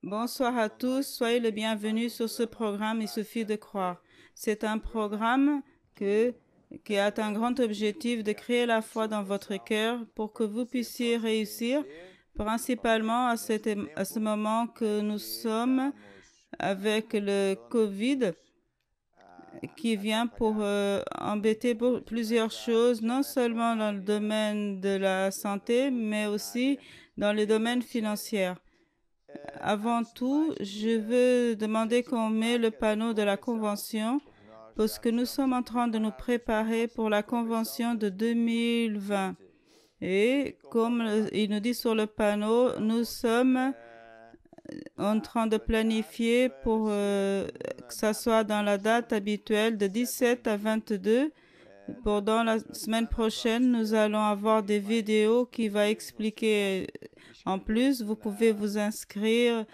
Bonsoir à tous, soyez les bienvenus sur ce programme Il suffit de croire. C'est un programme qui a un grand objectif de créer la foi dans votre cœur pour que vous puissiez réussir, principalement à ce moment que nous sommes avec le COVID qui vient pour embêter plusieurs choses, non seulement dans le domaine de la santé, mais aussi dans le domaine financier. Avant tout, je veux demander qu'on met le panneau de la convention parce que nous sommes en train de nous préparer pour la convention de 2020. Et comme il nous dit sur le panneau, nous sommes en train de planifier pour que ça soit dans la date habituelle de 17 à 22. Pendant la semaine prochaine, nous allons avoir des vidéos qui vont expliquer. En plus, vous pouvez vous inscrire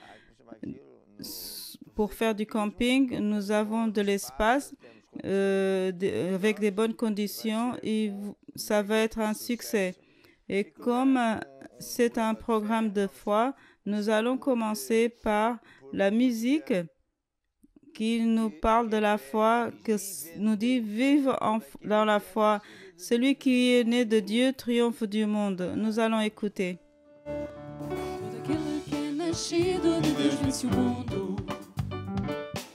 pour faire du camping. Nous avons de l'espace avec des bonnes conditions et ça va être un succès. Et comme c'est un programme de foi, nous allons commencer par la musique qui nous parle de la foi, qui nous dit « Vive dans la foi, celui qui est né de Dieu triomphe du monde ». Nous allons écouter. Todo aquele que é nascido de Deus vence o mundo.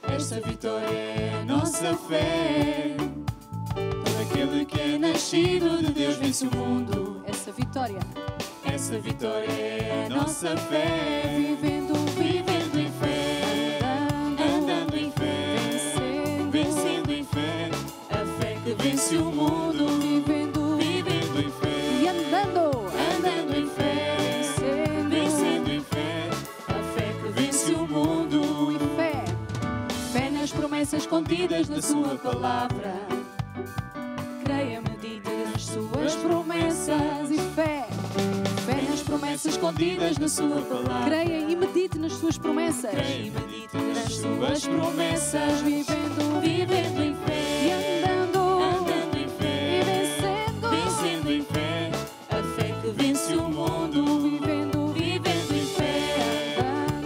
Esta vitória é a nossa fé. Todo aquele que é nascido de Deus vence o mundo. Essa vitória é a nossa fé. Vivendo em fé, andando em fé, vencendo em fé. A fé que vence o mundo. Vivendo em fé e andando em fé. Vencendo em fé, a fé que vence o mundo. e fé. Fé nas promessas contidas na sua palavra. Creia, medite nas suas promessas. E fé. Fé nas promessas contidas na sua palavra. Creia e medite nas suas promessas. Creia e medite nas suas promessas. Vivendo em fé E andando em e fé. Vencendo em fé, a fé que vence o mundo. Vivendo em fé,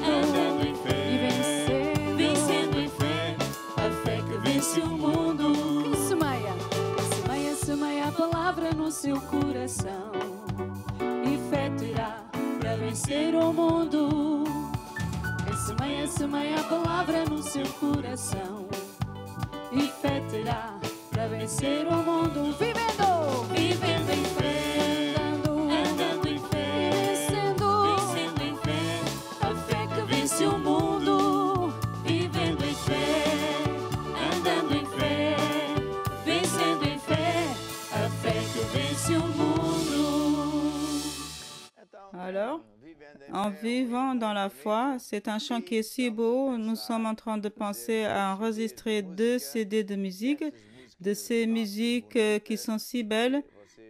andando em fé. e Vencendo em fé, a fé que vence o mundo. Semeia a palavra no seu coração e fé terá para vencer o mundo. Semeia a palavra no seu coração e fé terá para vencer o mundo. Vivendo em fé, andando em fé, vencendo em fé, a fé que vence o mundo. Vivendo em fé, andando em fé, vencendo em fé, a fé que vence o mundo. Alors, en vivant dans la foi, c'est un chant qui est si beau. Nous sommes en train de penser à enregistrer 2 CD de musique, de ces musiques qui sont si belles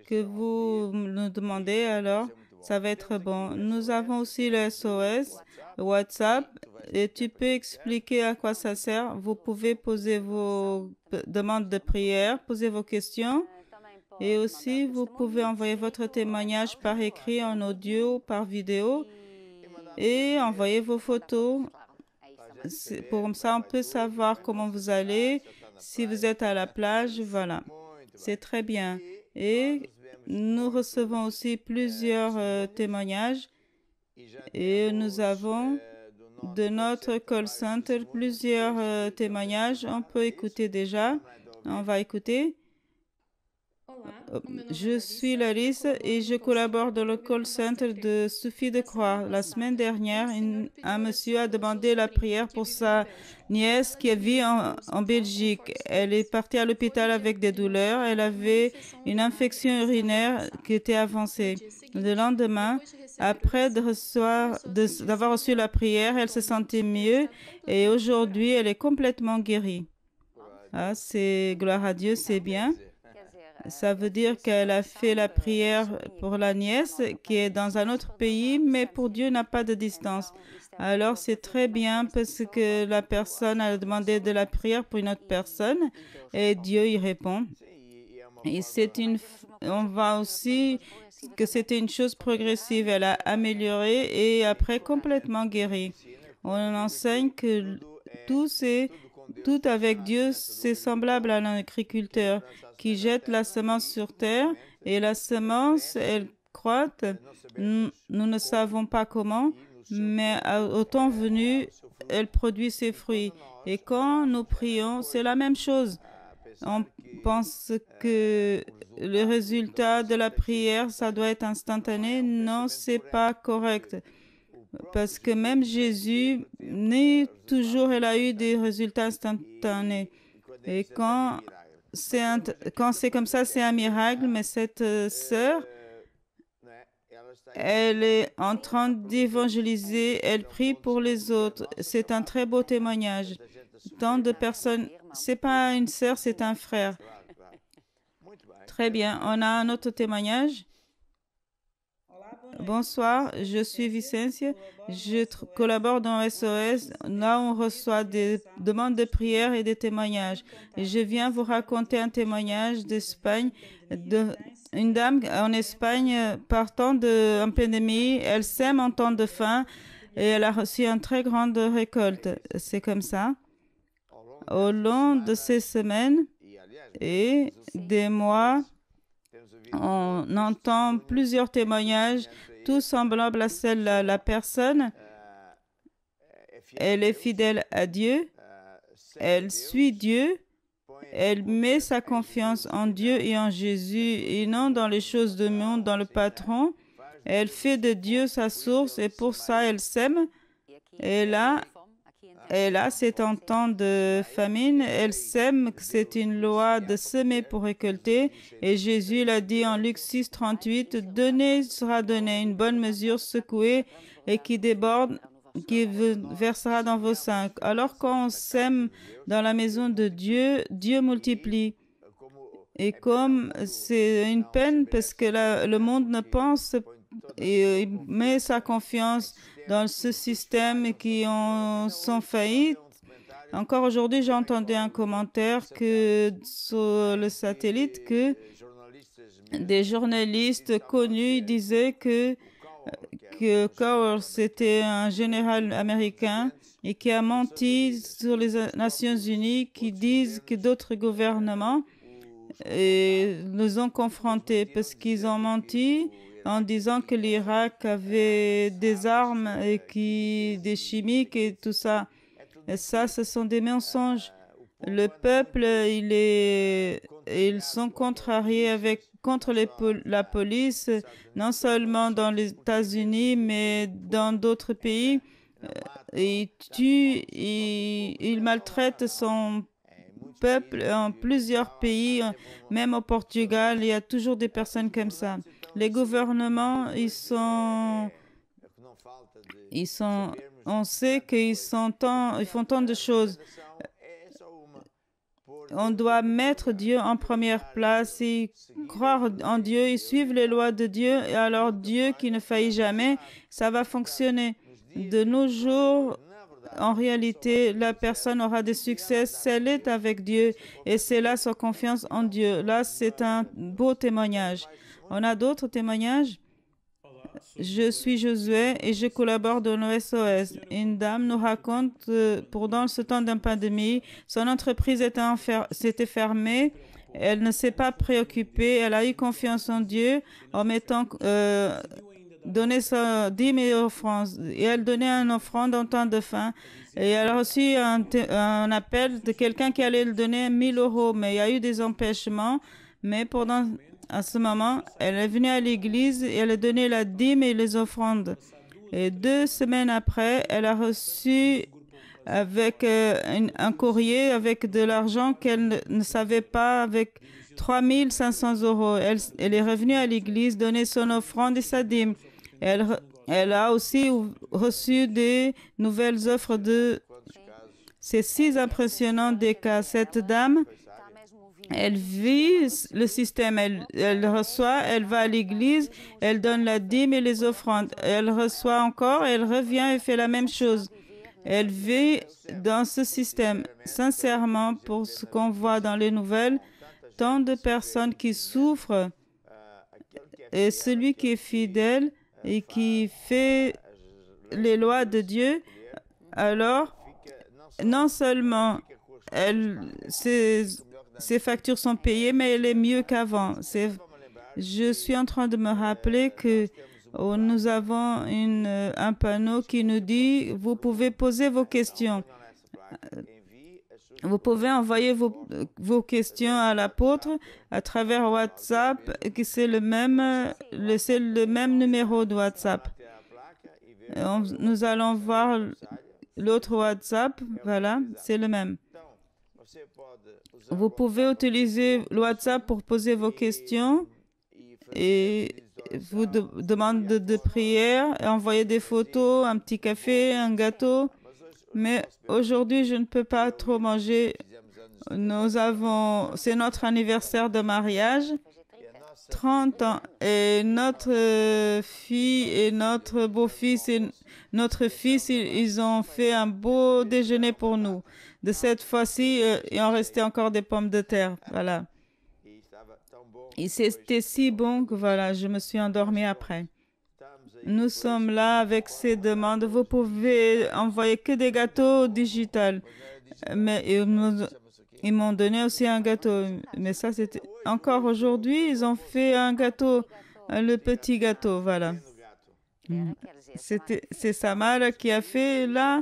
que vous nous demandez. Alors, ça va être bon. Nous avons aussi le SOS, le WhatsApp, et tu peux expliquer à quoi ça sert. Vous pouvez poser vos demandes de prière, poser vos questions. Et aussi, vous pouvez envoyer votre témoignage par écrit, en audio, par vidéo et envoyer vos photos. Pour ça, on peut savoir comment vous allez, si vous êtes à la plage, voilà. C'est très bien. Et nous recevons aussi plusieurs témoignages et nous avons de notre call center plusieurs témoignages. On peut écouter déjà. On va écouter. Je suis Larisse et je collabore dans le call center de Suffit de croire. La semaine dernière, un monsieur a demandé la prière pour sa nièce qui vit en Belgique. Elle est partie à l'hôpital avec des douleurs. Elle avait une infection urinaire qui était avancée. Le lendemain, après d'avoir reçu la prière, elle se sentait mieux et aujourd'hui, elle est complètement guérie. Ah, c'est gloire à Dieu, c'est bien. Ça veut dire qu'elle a fait la prière pour la nièce qui est dans un autre pays, mais pour Dieu n'a pas de distance. Alors c'est très bien parce que la personne a demandé de la prière pour une autre personne et Dieu y répond. Et on va aussi que c'était une chose progressive. Elle a amélioré et après complètement guéri. On enseigne que tout avec Dieu, c'est semblable à un agriculteur qui jette la semence sur terre et la semence, elle croît. Nous ne savons pas comment, mais au temps venu, elle produit ses fruits. Et quand nous prions, c'est la même chose. On pense que le résultat de la prière, ça doit être instantané. Non, c'est pas correct. Parce que même Jésus, toujours, il a eu des résultats instantanés. Et quand c'est comme ça, c'est un miracle. Mais cette sœur, elle est en train d'évangéliser, elle prie pour les autres. C'est un très beau témoignage. Tant de personnes, c'est pas une sœur, c'est un frère. Très bien, on a un autre témoignage. Bonsoir, je suis Vicencio. Je collabore dans SOS. Là, on reçoit des demandes de prière et des témoignages. Et je viens vous raconter un témoignage d'Espagne. Une dame en Espagne, partant d'une pandémie, elle sème en temps de faim et elle a reçu une très grande récolte. C'est comme ça. Au long de ces semaines et des mois, on entend plusieurs témoignages, tous semblables à celle de la personne. Elle est fidèle à Dieu, elle suit Dieu, elle met sa confiance en Dieu et en Jésus et non dans les choses du monde, dans le patron. Elle fait de Dieu sa source et pour ça, elle sème. Et là, c'est en temps de famine. Elle sème, c'est une loi de semer pour récolter. Et Jésus l'a dit en Luc 6, 38, « Donné sera donné, une bonne mesure secouée et qui déborde, qui versera dans vos sacs. » Alors quand on sème dans la maison de Dieu, Dieu multiplie. Et comme c'est une peine parce que le monde ne pense et il met sa confiance dans ce système qui sont faillites. Encore aujourd'hui, j'ai entendu un commentaire sur le satellite que des journalistes connus disaient que Cowell, c'était un général américain et qui a menti sur les Nations Unies, qui disent que d'autres gouvernements nous ont confrontés parce qu'ils ont menti en disant que l'Irak avait des armes et des chimiques et tout ça. Et ça, ce sont des mensonges. Le peuple, ils sont contrariés contre la police, non seulement dans les États-Unis, mais dans d'autres pays. Ils tuent, ils maltraitent son peuple en plusieurs pays, même au Portugal, il y a toujours des personnes comme ça. Les gouvernements, on sait qu'ils font tant de choses. On doit mettre Dieu en première place et croire en Dieu et suivre les lois de Dieu. Et alors Dieu qui ne faillit jamais, ça va fonctionner. De nos jours, en réalité, la personne aura des succès si elle est avec Dieu et c'est là sa confiance en Dieu. Là, c'est un beau témoignage. On a d'autres témoignages? Je suis Josué et je collabore dans le SOS. Une dame nous raconte pendant ce temps de pandémie, son entreprise s'était fermée. Elle ne s'est pas préoccupée. Elle a eu confiance en Dieu en mettant donner sa 10 000 offrandes. Et elle donnait une offrande en temps de faim. Et elle a reçu un appel de quelqu'un qui allait lui donner 1 000 euros. Mais il y a eu des empêchements. Mais à ce moment, elle est venue à l'église et elle a donné la dîme et les offrandes. Et 2 semaines après, elle a reçu avec un courrier avec de l'argent qu'elle ne savait pas, avec 3 500 euros. Elle est revenue à l'église, donner son offrande et sa dîme. Elle a aussi reçu des nouvelles offres C'est si impressionnant des cas. Cette dame, elle vit le système, elle reçoit, elle va à l'église, elle donne la dîme et les offrandes. Elle reçoit encore, elle revient et fait la même chose. Elle vit dans ce système. Sincèrement, pour ce qu'on voit dans les nouvelles, tant de personnes qui souffrent et celui qui est fidèle et qui fait les lois de Dieu, alors non seulement ses factures sont payées, mais elle est mieux qu'avant. Je suis en train de me rappeler que nous avons un panneau qui nous dit « Vous pouvez poser vos questions ». Vous pouvez envoyer vos questions à l'apôtre à travers WhatsApp, que c'est le même numéro de WhatsApp. Nous allons voir l'autre WhatsApp, voilà, c'est le même. Vous pouvez utiliser le WhatsApp pour poser vos questions et vous demande de prière, et envoyer des photos, un petit café, un gâteau. Mais aujourd'hui, je ne peux pas trop manger. C'est notre anniversaire de mariage, 30 ans. Et notre fille et notre beau-fils et notre fils, ils ont fait un beau déjeuner pour nous. De cette fois-ci, il en restait encore des pommes de terre. Voilà. Et c'était si bon que voilà, je me suis endormie après. Nous sommes là avec ces demandes. Vous pouvez envoyer que des gâteaux digitales. Mais ils m'ont donné aussi un gâteau. Mais ça, c'était... Encore aujourd'hui, ils ont fait un gâteau, le petit gâteau, voilà. C'est Samara qui a fait là.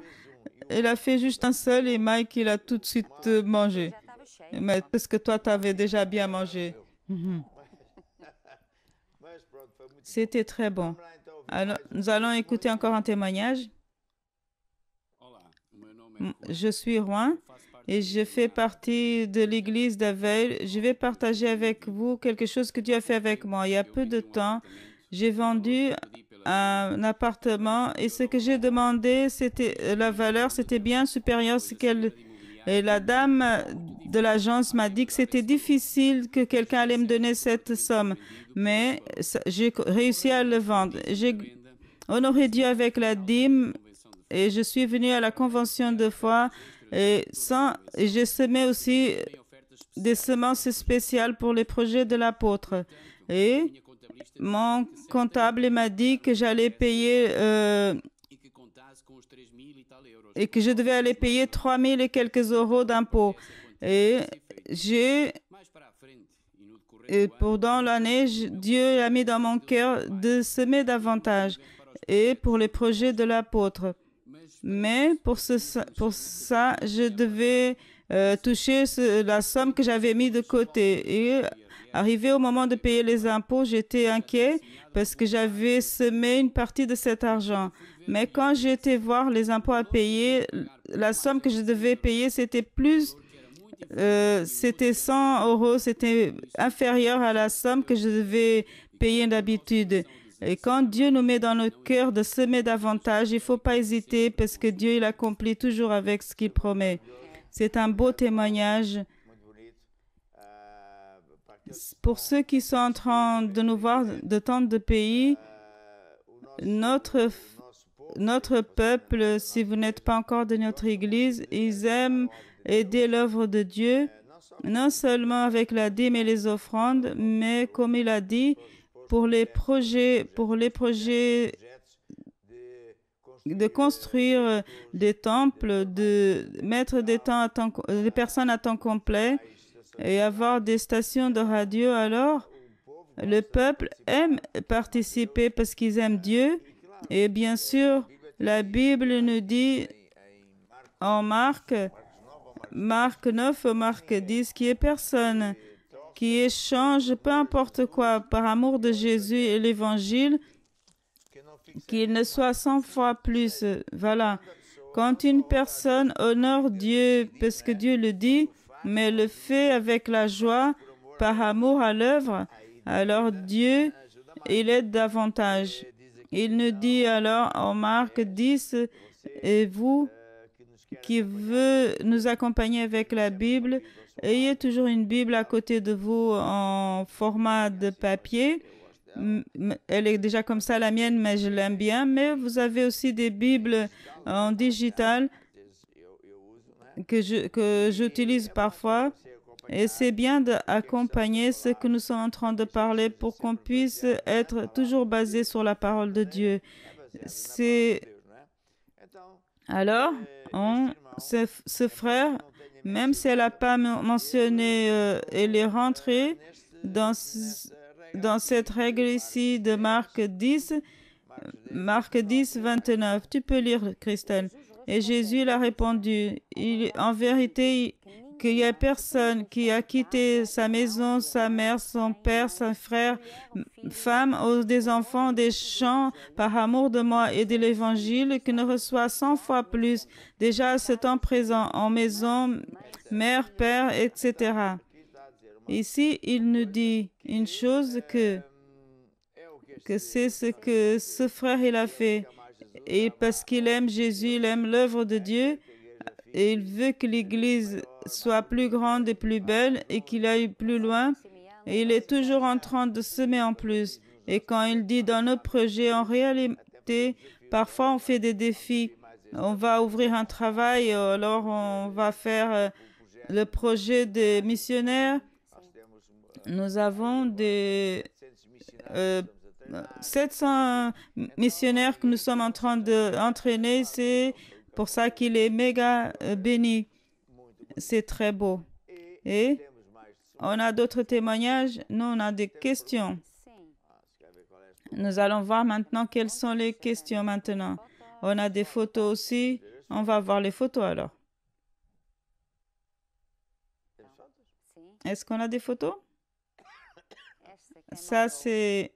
Elle a fait juste un seul et Mike, il a tout de suite mangé. Mais parce que toi, tu avais déjà bien mangé. C'était très bon. Alors, nous allons écouter encore un témoignage. Je suis Juan et je fais partie de l'église d'Aveil. Je vais partager avec vous quelque chose que Dieu a fait avec moi. Il y a peu de temps, j'ai vendu un appartement et ce que j'ai demandé, c'était la valeur, c'était bien supérieur à ce qu'elle... Et la dame de l'agence m'a dit que c'était difficile que quelqu'un allait me donner cette somme. Mais j'ai réussi à le vendre. J'ai honoré Dieu avec la dîme et je suis venue à la convention de foi et j'ai semé aussi des semences spéciales pour les projets de l'apôtre. Et mon comptable m'a dit que j'allais payer et que je devais aller payer 3 000 et quelques euros d'impôts. Et pendant l'année, Dieu a mis dans mon cœur de semer davantage et pour les projets de l'apôtre. Mais pour ça, je devais toucher la somme que j'avais mis de côté. Et arrivé au moment de payer les impôts, j'étais inquiet parce que j'avais semé une partie de cet argent. Mais quand j'ai été voir les impôts à payer, la somme que je devais payer, c'était 100 euros, c'était inférieur à la somme que je devais payer d'habitude. Et quand Dieu nous met dans nos cœurs de semer davantage, il ne faut pas hésiter parce que Dieu, il accomplit toujours avec ce qu'il promet. C'est un beau témoignage. Pour ceux qui sont en train de nous voir de tant de pays, notre peuple, si vous n'êtes pas encore de notre Église, ils aiment aider l'œuvre de Dieu, non seulement avec la dîme et les offrandes, mais comme il a dit, pour les projets de construire des temples, de mettre des personnes à temps complet et avoir des stations de radio. Alors, le peuple aime participer parce qu'ils aiment Dieu. Et bien sûr, la Bible nous dit en Marc 9, Marc 10, qu'il n'y ait personne qui échange peu importe quoi par amour de Jésus et l'Évangile, qu'il ne soit 100 fois plus. Voilà. Quand une personne honore Dieu parce que Dieu le dit, mais le fait avec la joie, par amour à l'œuvre, alors Dieu, il aide davantage. Il nous dit alors en Marc 10, et vous qui veut nous accompagner avec la Bible, ayez toujours une Bible à côté de vous en format de papier. Elle est déjà comme ça, la mienne, mais je l'aime bien. Mais vous avez aussi des Bibles en digital que j'utilise parfois. Et c'est bien d'accompagner ce que nous sommes en train de parler pour qu'on puisse être toujours basé sur la parole de Dieu. Alors, ce frère, même si elle n'a pas mentionné, elle est rentrée dans cette règle ici de Marc 10, 29. Tu peux lire, Christelle. Et Jésus l'a répondu, en vérité, qu'il n'y a personne qui a quitté sa maison, sa mère, son père, son frère, femme, ou des enfants, des champs, par amour de moi et de l'Évangile, qui ne reçoit 100 fois plus, déjà à ce temps présent, en maison, mère, père, etc. Ici, il nous dit une chose que c'est ce que ce frère il a fait. Et parce qu'il aime Jésus, il aime l'œuvre de Dieu, et il veut que l'Église soit plus grande et plus belle et qu'il aille plus loin. Et il est toujours en train de semer en plus. Et quand il dit dans nos projets, en réalité, parfois on fait des défis. On va ouvrir un travail, alors on va faire le projet des missionnaires. Nous avons des 700 missionnaires que nous sommes en train d'entraîner. C'est pour ça qu'il est méga béni. C'est très beau. Et on a d'autres témoignages. Nous, on a des questions. Nous allons voir maintenant quelles sont les questions maintenant. On a des photos aussi. On va voir les photos alors. Est-ce qu'on a des photos? Ça, c'est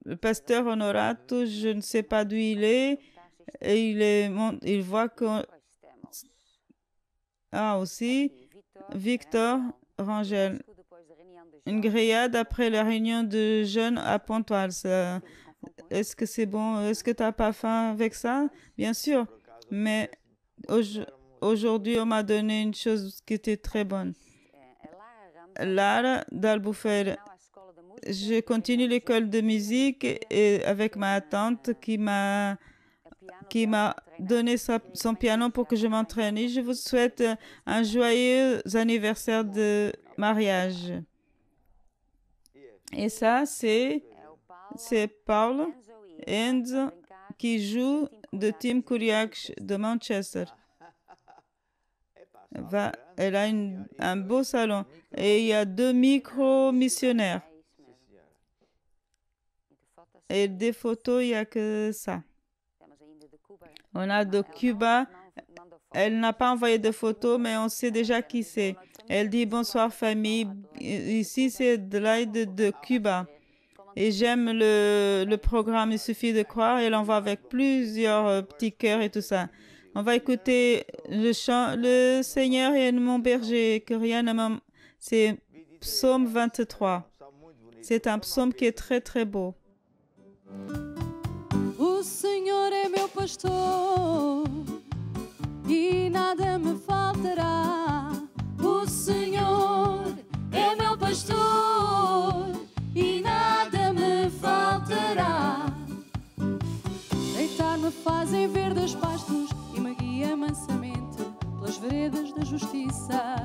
le pasteur Honorato. Je ne sais pas d'où il est. Et il voit que... Ah, aussi, Victor Rangel. Une grillade après la réunion de jeunes à Pontoise. Est-ce que c'est bon? Est-ce que tu n'as pas faim avec ça? Bien sûr. Mais aujourd'hui, on m'a donné une chose qui était très bonne. Lara d'Albufeira. Je continue l'école de musique et avec ma tante qui m'a donné son piano pour que je m'entraîne. Et je vous souhaite un joyeux anniversaire de mariage. Et ça, c'est Paul Enzo qui joue de Tim Kuriak de Manchester. Elle a un beau salon. Et il y a 2 micro-missionnaires. Et des photos, il n'y a que ça. On a de Cuba. Elle n'a pas envoyé de photos, mais on sait déjà qui c'est. Elle dit bonsoir famille. Ici, c'est de Cuba. Et j'aime le programme Il suffit de croire. Elle envoie avec plusieurs petits cœurs et tout ça. On va écouter le chant Le Seigneur est mon berger, que rien ne m'en... C'est Psaume 23. C'est un psaume qui est très très beau. O Senhor é meu pastor e nada me faltará. O Senhor é meu pastor e nada me faltará. Deitar-me faz em verdes pastos e me guia mansamente pelas veredas da justiça.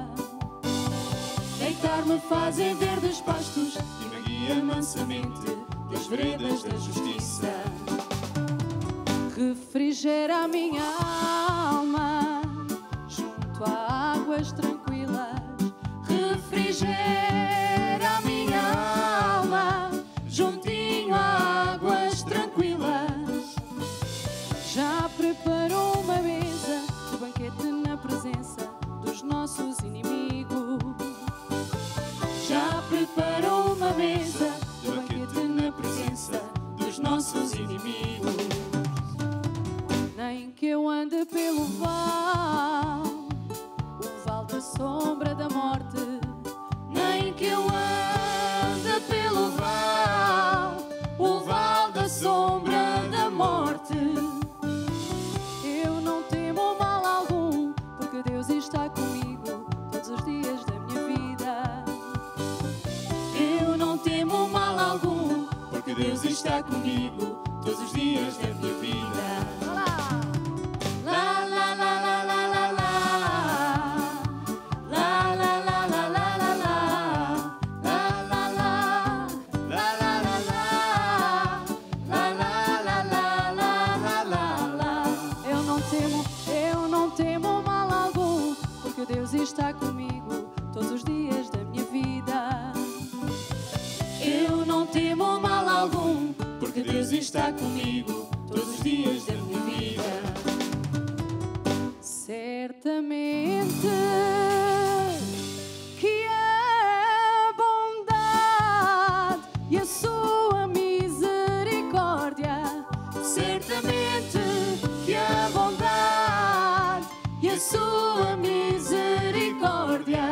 Deitar-me faz em verdes pastos e me guia mansamente pelas veredas da justiça. Refrigera a minha alma junto a águas tranquilas. Refrigera a minha alma juntinho a águas tranquilas. Já preparou uma mesa de banquete na presença dos nossos inimigos. Já preparou uma mesa de banquete na presença dos nossos inimigos. Nem que eu ande pelo vale, o vale da sombra da morte. Nem que eu ande pelo vale, o vale da sombra da morte. Eu não temo mal algum, porque Deus está comigo todos os dias da minha vida. Eu não temo mal algum, porque Deus está comigo todos os dias da minha vida. não temo mal algum, porque Deus está comigo todos os dias da minha vida. Eu não temo mal algum, porque Deus está comigo todos os dias da minha vida. Certamente que a bondade e a sua misericórdia, Certamente que a bondade e a sua misericórdia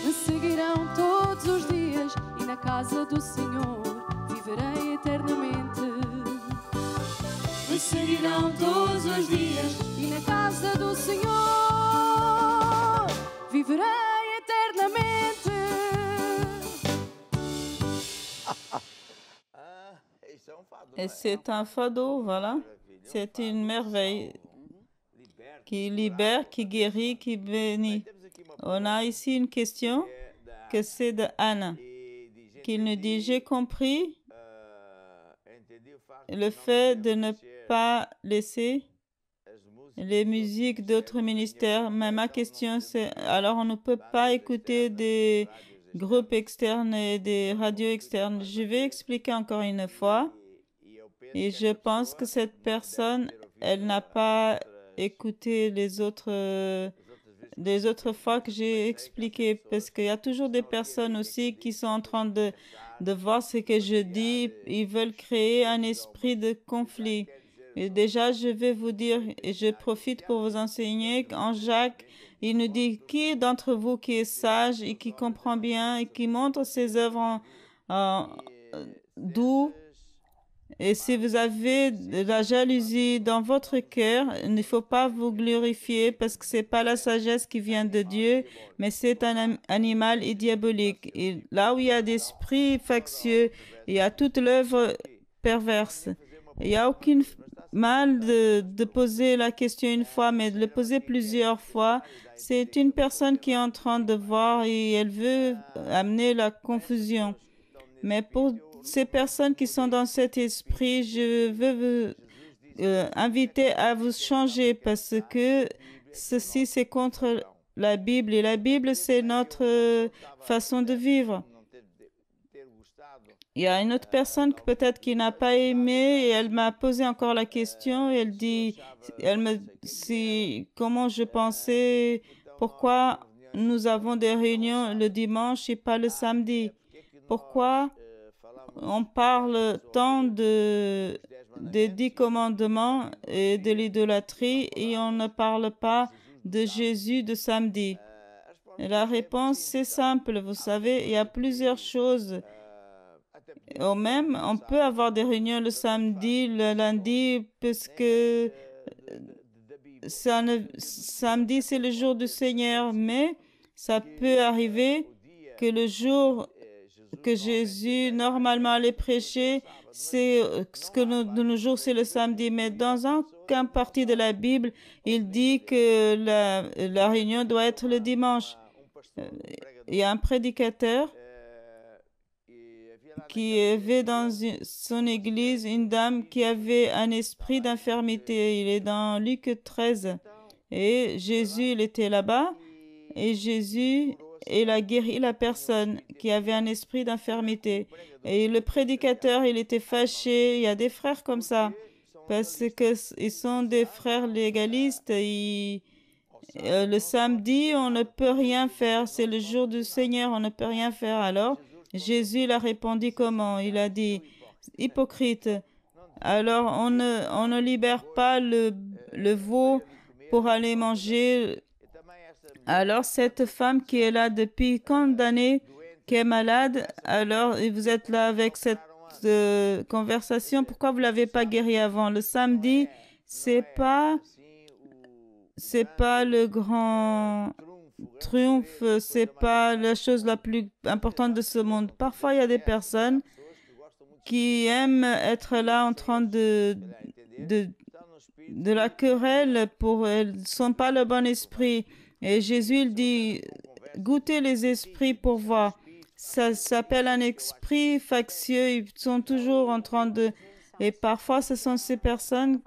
me seguirão todos os dias, e na casa do Senhor viverei eternamente. me seguirão todos os dias. E na casa do Senhor viverei eternamente. Et c'est un fardeau, voilà. C'est une merveille qui libère, qui guérit, qui bénit. On a ici une question que c'est de Anne, qui nous dit, j'ai compris le fait de ne pas laisser les musiques d'autres ministères. Mais ma question, c'est, alors on ne peut pas écouter des groupes externes et des radios externes. Je vais expliquer encore une fois. Et je pense que cette personne, elle n'a pas écouté les autres fois que j'ai expliqué, parce qu'il y a toujours des personnes aussi qui sont en train de voir ce que je dis. Ils veulent créer un esprit de conflit. Et déjà, je vais vous dire, et je profite pour vous enseigner, qu'en Jacques, il nous dit, qui d'entre vous qui est sage et qui comprend bien et qui montre ses œuvres doux. Et si vous avez de la jalousie dans votre cœur, il ne faut pas vous glorifier, parce que c'est pas la sagesse qui vient de Dieu, mais c'est un animal et diabolique. Et là où il y a d'esprits factieux, il y a toute l'œuvre perverse. Il n'y a aucun mal de poser la question une fois, mais de le poser plusieurs fois. C'est une personne qui est en train de voir et elle veut amener la confusion. Mais pour ces personnes qui sont dans cet esprit, je veux vous inviter à vous changer, parce que ceci, c'est contre la Bible. Et la Bible, c'est notre façon de vivre. Il y a une autre personne que peut-être qui n'a pas aimé, et elle m'a posé encore la question. Elle dit, comment je pensais, pourquoi nous avons des réunions le dimanche et pas le samedi? Pourquoi on parle tant des 10 commandements et de l'idolâtrie et on ne parle pas de Jésus de samedi? Et la réponse, c'est simple. Vous savez, il y a plusieurs choses. Ou même, on peut avoir des réunions le samedi, le lundi, puisque samedi, c'est le jour du Seigneur. Mais ça peut arriver que le jour que Jésus normalement allait prêcher, c'est ce que de nos jours c'est le samedi. Mais dans aucune partie de la Bible, il dit que la réunion doit être le dimanche. Il y a un prédicateur qui avait dans son église une dame qui avait un esprit d'infirmité. Il est dans Luc 13. Et Jésus, il était là-bas. Et Jésus, il a guéri la personne qui avait un esprit d'infirmité. Et le prédicateur, il était fâché. Il y a des frères comme ça, parce qu'ils sont des frères légalistes. Le samedi, on ne peut rien faire. C'est le jour du Seigneur, on ne peut rien faire. Alors, Jésus il a répondu comment? Il a dit, hypocrite, alors on ne libère pas le veau pour aller manger. Alors cette femme qui est là depuis tant d'années, qui est malade, alors vous êtes là avec cette conversation, pourquoi vous ne l'avez pas guérie avant? Le samedi, c'est pas le grand triomphe, c'est pas la chose la plus importante de ce monde. Parfois, il y a des personnes qui aiment être là en train de la querelle, elles ne sont pas le bon esprit. Et Jésus, il dit, goûtez les esprits pour voir. Ça s'appelle un esprit factieux. Ils sont toujours en train de... Et parfois, ce sont ces personnes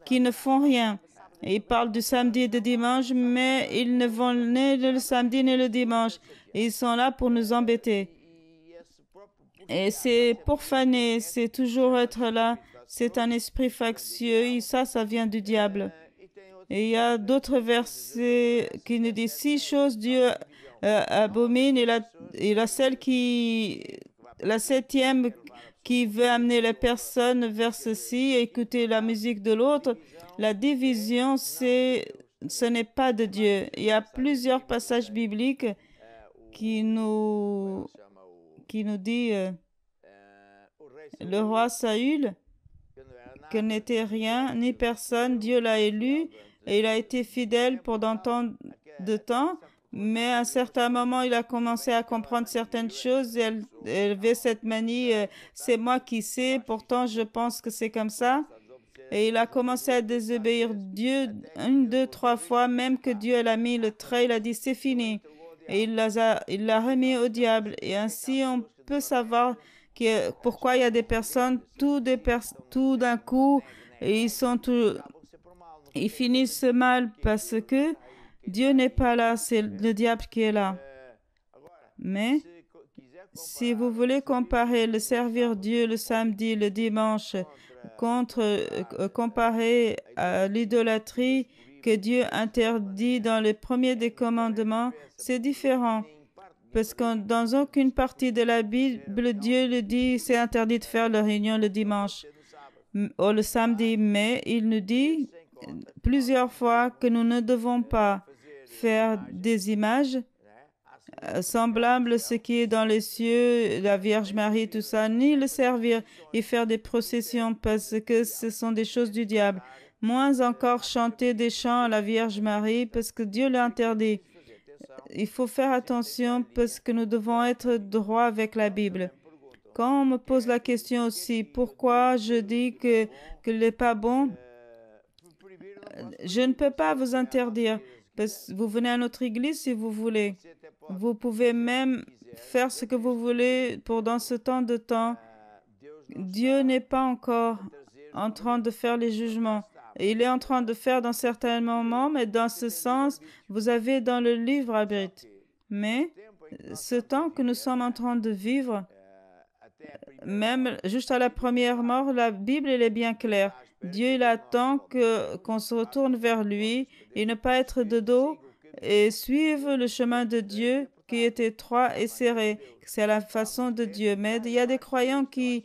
qui ne font rien. Et ils parlent du samedi et du dimanche, mais ils ne vont ni le samedi ni le dimanche. Et ils sont là pour nous embêter. Et c'est profaner, c'est toujours être là. C'est un esprit factieux et ça vient du diable. Et il y a d'autres versets qui nous disent 6 choses Dieu abomine et la septième qui veut amener les personnes vers ceci, écouter la musique de l'autre. La division, ce n'est pas de Dieu. Il y a plusieurs passages bibliques qui nous dit le roi Saül que n'était rien ni personne, Dieu l'a élu et il a été fidèle pendant tant de temps, mais à un certain moment, il a commencé à comprendre certaines choses. Elle avait cette manie, c'est moi qui sais, pourtant je pense que c'est comme ça. Et il a commencé à désobéir Dieu 1, 2, 3 fois, même que Dieu l'a mis le trait, il a dit c'est fini. Et il l'a remis au diable. Et ainsi, on peut savoir pourquoi il y a des personnes, tout d'un coup, et ils finissent mal parce que Dieu n'est pas là, c'est le diable qui est là. Mais si vous voulez comparer le servir Dieu le samedi, le dimanche, comparer à l'idolâtrie que Dieu interdit dans le premier des commandements, c'est différent. Parce que dans aucune partie de la Bible, Dieu le dit, c'est interdit de faire la réunion le dimanche ou le samedi, mais il nous dit plusieurs fois que nous ne devons pas faire des images semblables à ce qui est dans les cieux, la Vierge Marie, tout ça, ni le servir et faire des processions parce que ce sont des choses du diable. Moins encore chanter des chants à la Vierge Marie parce que Dieu l'a interdit. Il faut faire attention parce que nous devons être droits avec la Bible. Quand on me pose la question aussi, pourquoi je dis que n'est pas bon, je ne peux pas vous interdire. Parce que vous venez à notre église si vous voulez. Vous pouvez même faire ce que vous voulez pendant ce temps de temps. Dieu n'est pas encore en train de faire les jugements. Il est en train de faire dans certains moments, mais dans ce sens, vous avez dans le livre arbitre. Mais ce temps que nous sommes en train de vivre, même juste à la première mort, la Bible elle est bien claire. Dieu il attend qu'on se retourne vers lui et ne pas être de dos et suivre le chemin de Dieu qui est étroit et serré. C'est la façon de Dieu. Mais il y a des croyants qui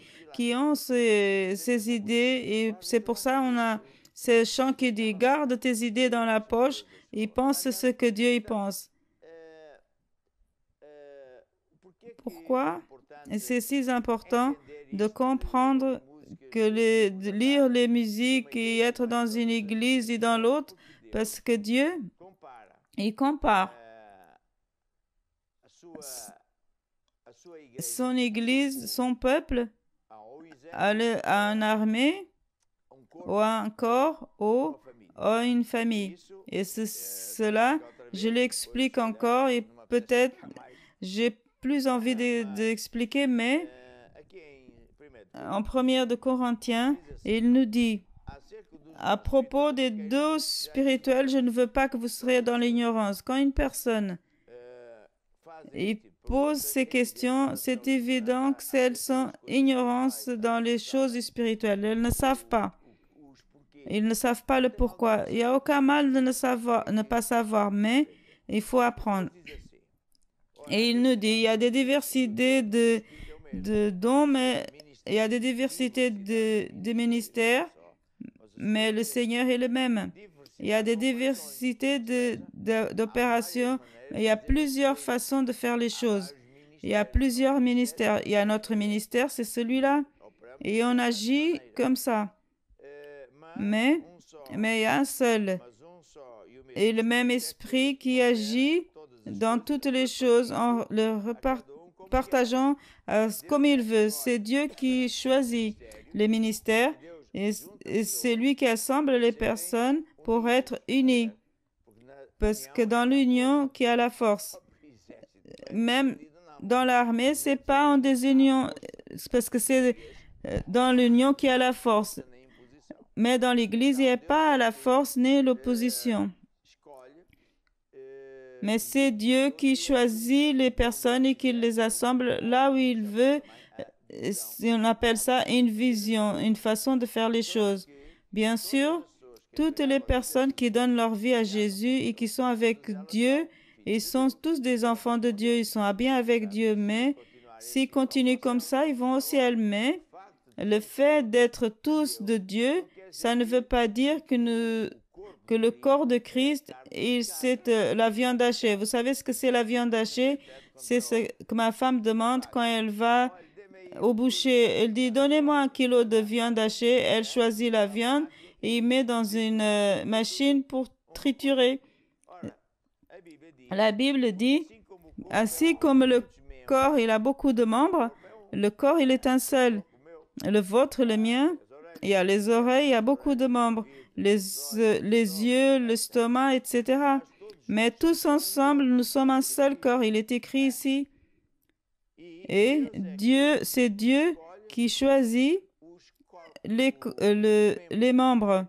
ont ces idées et c'est pour ça qu'on a ce chant qui dit « Garde tes idées dans la poche, ils pensent ce que Dieu y pense. » Pourquoi c'est si important de comprendre que de lire les musiques et être dans une église et dans l'autre, parce que Dieu, il compare son église, son peuple, à une armée, ou à un corps, ou à une famille. Et cela, je l'explique encore et peut-être j'ai plus envie d'expliquer, mais en 1 de Corinthiens, il nous dit à propos des dons spirituels, je ne veux pas que vous soyez dans l'ignorance. Quand une personne pose ces questions, c'est évident qu'elles sont ignorantes dans les choses spirituelles. Elles ne savent pas. Ils ne savent pas le pourquoi. Il n'y a aucun mal de ne pas savoir, mais il faut apprendre. Et il nous dit, il y a des diversités de dons, mais il y a des diversités de ministères, mais le Seigneur est le même. Il y a des diversités d'opérations, il y a plusieurs façons de faire les choses. Il y a plusieurs ministères. Il y a notre ministère, c'est celui-là. Et on agit comme ça. Mais il y a un seul. Et le même esprit qui agit dans toutes les choses en le partageant comme il veut. C'est Dieu qui choisit les ministères et c'est lui qui assemble les personnes pour être unis. Parce que dans l'union qui a la force. Même dans l'armée, c'est pas en désunion, parce que c'est dans l'union qui a la force. mais dans l'Église, il n'y a pas la force ni l'opposition. Mais c'est Dieu qui choisit les personnes et qui les assemble là où il veut. On appelle ça une vision, une façon de faire les choses. Bien sûr, toutes les personnes qui donnent leur vie à Jésus et qui sont avec Dieu, ils sont tous des enfants de Dieu, ils sont bien avec Dieu, mais s'ils continuent comme ça, ils vont au ciel. Mais le fait d'être tous de Dieu, ça ne veut pas dire que le corps de Christ, c'est la viande hachée. Vous savez ce que c'est la viande hachée? C'est ce que ma femme demande quand elle va au boucher. Elle dit, donnez-moi 1 kilo de viande hachée. Elle choisit la viande et il met dans une machine pour triturer. La Bible dit, ainsi comme le corps, il a beaucoup de membres, le corps, il est un seul. Le vôtre, le mien, il y a les oreilles, il y a beaucoup de membres, les yeux, l'estomac, etc. Mais tous ensemble, nous sommes un seul corps. Il est écrit ici. Et Dieu, c'est Dieu qui choisit les membres.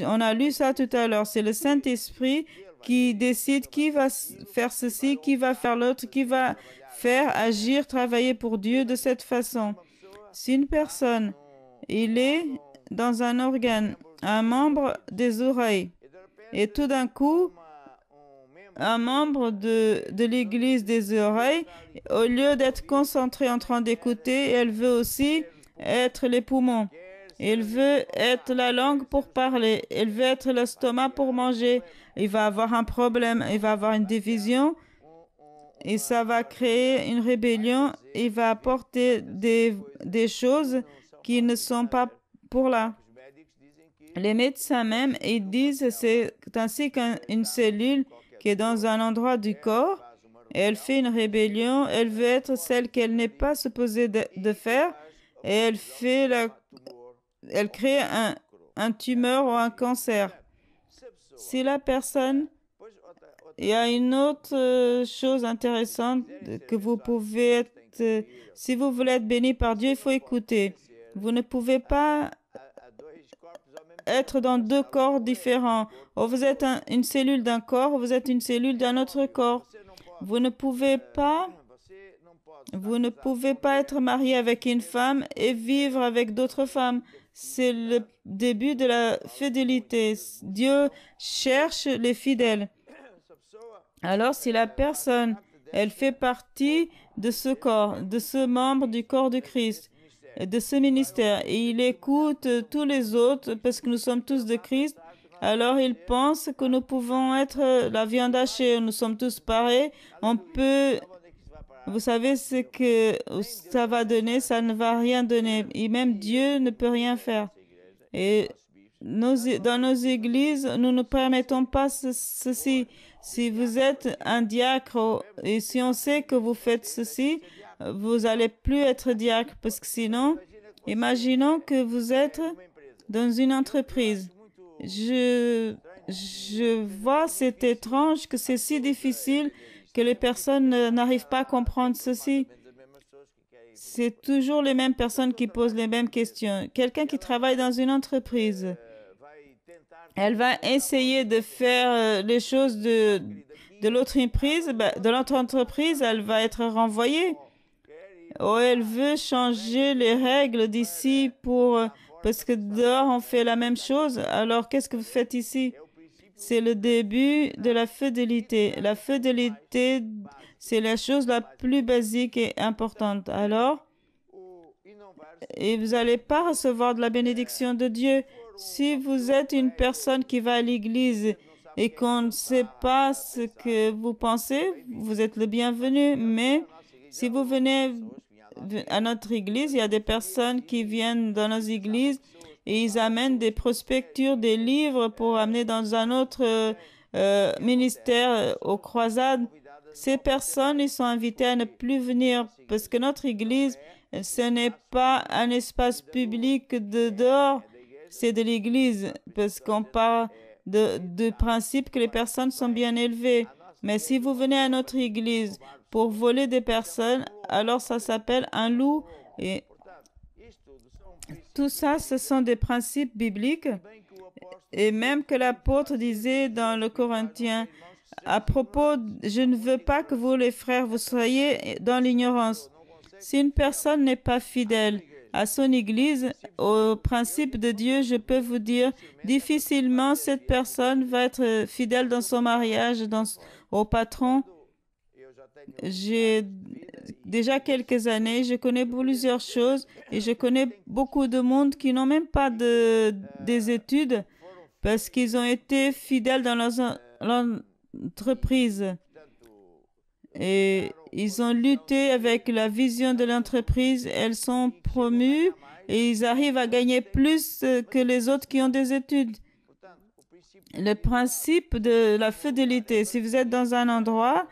On a lu ça tout à l'heure. C'est le Saint-Esprit qui décide qui va faire ceci, qui va faire l'autre, qui va faire agir, travailler pour Dieu de cette façon. Si une personne, il est dans un organe, un membre des oreilles, et tout d'un coup, un membre de l'église des oreilles, au lieu d'être concentré en train d'écouter, elle veut aussi être les poumons. Elle veut être la langue pour parler. Elle veut être l'estomac pour manger. Il va avoir un problème. Il va avoir une division. Et ça va créer une rébellion. Il va apporter des choses qui ne sont pas pour là. Les médecins même, ils disent c'est ainsi qu'une cellule qui est dans un endroit du corps. Elle fait une rébellion. Elle veut être celle qu'elle n'est pas supposée de faire. Et elle crée un tumeur ou un cancer. Si la personne... Il y a une autre chose intéressante que vous pouvez être... si vous voulez être béni par Dieu, il faut écouter. Vous ne pouvez pas être dans 2 corps différents. Ou vous êtes une cellule d'un corps, ou vous êtes une cellule d'un autre corps. Vous ne pouvez pas être marié avec une femme et vivre avec d'autres femmes. C'est le début de la fidélité. Dieu cherche les fidèles. Alors, si la personne, elle fait partie de ce corps, de ce membre du corps de Christ, de ce ministère, et il écoute tous les autres parce que nous sommes tous de Christ, alors il pense que nous pouvons être la viande hachée, nous sommes tous pareils, on peut... Vous savez ce que ça va donner, ça ne va rien donner. Et même Dieu ne peut rien faire. Et dans nos églises, nous ne permettons pas ceci. Si vous êtes un diacre et si on sait que vous faites ceci, vous n'allez plus être diacre parce que sinon, imaginons que vous êtes dans une entreprise. Je vois, c'est étrange que c'est si difficile que les personnes n'arrivent pas à comprendre ceci. C'est toujours les mêmes personnes qui posent les mêmes questions. Quelqu'un qui travaille dans une entreprise, elle va essayer de faire les choses de l'autre entreprise, elle va être renvoyée. Ou elle veut changer les règles d'ici parce que dehors on fait la même chose. Alors qu'est-ce que vous faites ici? C'est le début de la fidélité. La fidélité, c'est la chose la plus basique et importante. Alors, et vous n'allez pas recevoir de la bénédiction de Dieu. Si vous êtes une personne qui va à l'église et qu'on ne sait pas ce que vous pensez, vous êtes le bienvenu. Mais si vous venez à notre église, il y a des personnes qui viennent dans nos églises et ils amènent des prospectures, des livres pour amener dans un autre ministère aux croisades. Ces personnes, ils sont invitées à ne plus venir parce que notre église, ce n'est pas un espace public de dehors, c'est de l'église parce qu'on parle de principe que les personnes sont bien élevées. Mais si vous venez à notre église pour voler des personnes, alors ça s'appelle un loup. Et tout ça, ce sont des principes bibliques. Et même que l'apôtre disait dans le Corinthiens, à propos, je ne veux pas que vous, les frères, vous soyez dans l'ignorance. Si une personne n'est pas fidèle à son Église, au principe de Dieu, je peux vous dire, difficilement cette personne va être fidèle dans son mariage, au patron. J'ai déjà quelques années, je connais plusieurs choses et je connais beaucoup de monde qui n'ont même pas des études parce qu'ils ont été fidèles dans l'entreprise. Et ils ont lutté avec la vision de l'entreprise. Elles sont promues et ils arrivent à gagner plus que les autres qui ont des études. Le principe de la fidélité, si vous êtes dans un endroit,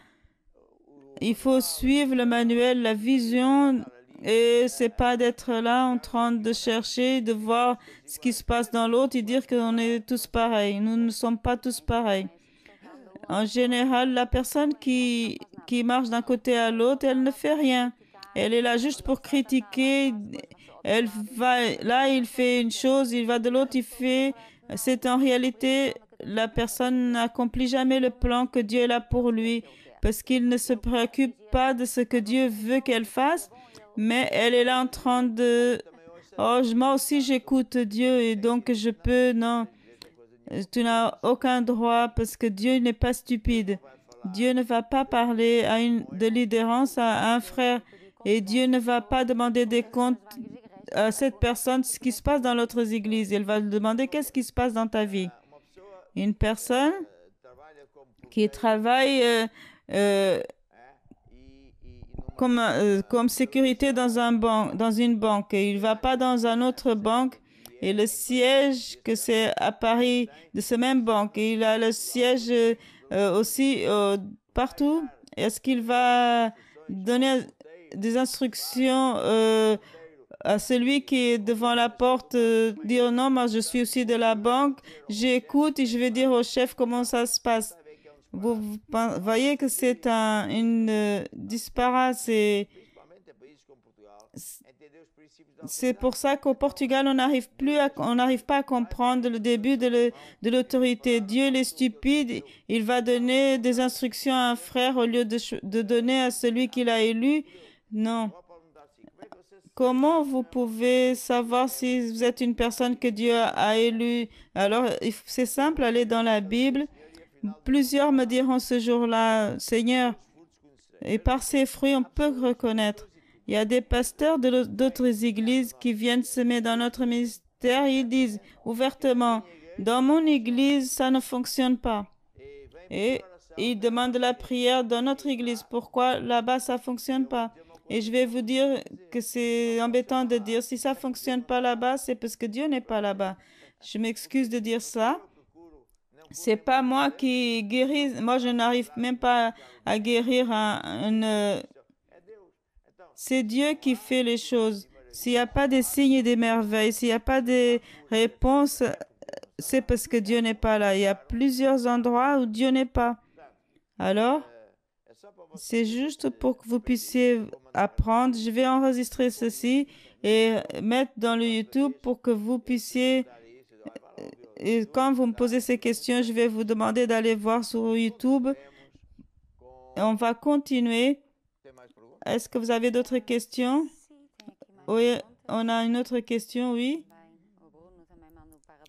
il faut suivre le manuel, la vision, et c'est pas d'être là en train de chercher, de voir ce qui se passe dans l'autre et dire qu'on est tous pareils. Nous ne sommes pas tous pareils. En général, la personne qui marche d'un côté à l'autre, elle ne fait rien. Elle est là juste pour critiquer. Elle va là, il fait une chose, il va de l'autre, il fait. C'est en réalité, la personne n'accomplit jamais le plan que Dieu est là pour lui parce qu'il ne se préoccupe pas de ce que Dieu veut qu'elle fasse, mais elle est là en train de oh, moi aussi j'écoute Dieu et donc je peux. Non, tu n'as aucun droit parce que Dieu n'est pas stupide. Dieu ne va pas parler de lidérance à un frère et Dieu ne va pas demander des comptes à cette personne ce qui se passe dans l'autre église. Il va lui demander qu'est-ce qui se passe dans ta vie. Une personne qui travaille comme sécurité dans une banque et il ne va pas dans une autre banque et le siège que c'est à Paris de cette même banque et il a le siège aussi partout. Est-ce qu'il va donner des instructions à celui qui est devant la porte, dire non, moi je suis aussi de la banque, j'écoute et je vais dire au chef comment ça se passe. Vous voyez que c'est une disparate. C'est pour ça qu'au Portugal, on n'arrive pas à comprendre le début de l'autorité. Dieu, il est stupide. Il va donner des instructions à un frère au lieu de donner à celui qu'il a élu. Non. Comment vous pouvez savoir si vous êtes une personne que Dieu a élue? Alors, c'est simple, allez dans la Bible. Plusieurs me diront ce jour-là, Seigneur, et par ses fruits, on peut reconnaître. Il y a des pasteurs d'autres églises qui viennent semer dans notre ministère. Ils disent ouvertement, dans mon église, ça ne fonctionne pas. Et ils demandent la prière dans notre église. Pourquoi là-bas, ça ne fonctionne pas? Et je vais vous dire que c'est embêtant de dire, si ça ne fonctionne pas là-bas, c'est parce que Dieu n'est pas là-bas. Je m'excuse de dire ça. C'est pas moi qui guéris. Moi, je n'arrive même pas à guérir c'est Dieu qui fait les choses. S'il n'y a pas des signes et des merveilles, s'il n'y a pas de réponses, c'est parce que Dieu n'est pas là. Il y a plusieurs endroits où Dieu n'est pas. Alors, c'est juste pour que vous puissiez apprendre. Je vais enregistrer ceci et mettre dans le YouTube pour que vous puissiez... Et quand vous me posez ces questions, je vais vous demander d'aller voir sur YouTube. Et on va continuer. Est-ce que vous avez d'autres questions? Oui, on a une autre question, oui.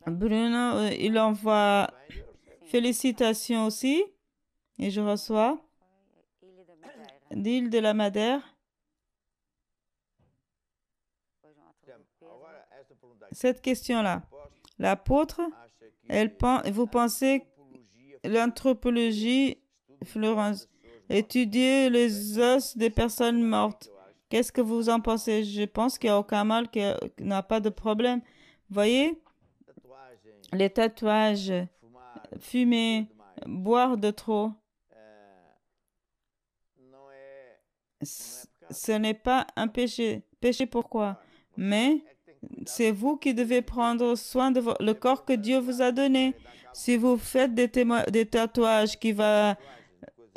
Bruno, il envoie félicitations aussi. Et je reçois d'île de la Madère. Cette question-là. L'apôtre, vous pensez l'anthropologie, Florence, étudier les os des personnes mortes. Qu'est-ce que vous en pensez? Je pense qu'il n'y a aucun mal, qu'il n'y a pas de problème. Vous voyez, les tatouages, fumer, boire de trop, ce n'est pas un péché. Péché pourquoi? Mais c'est vous qui devez prendre soin de le corps que Dieu vous a donné. Si vous faites des tatouages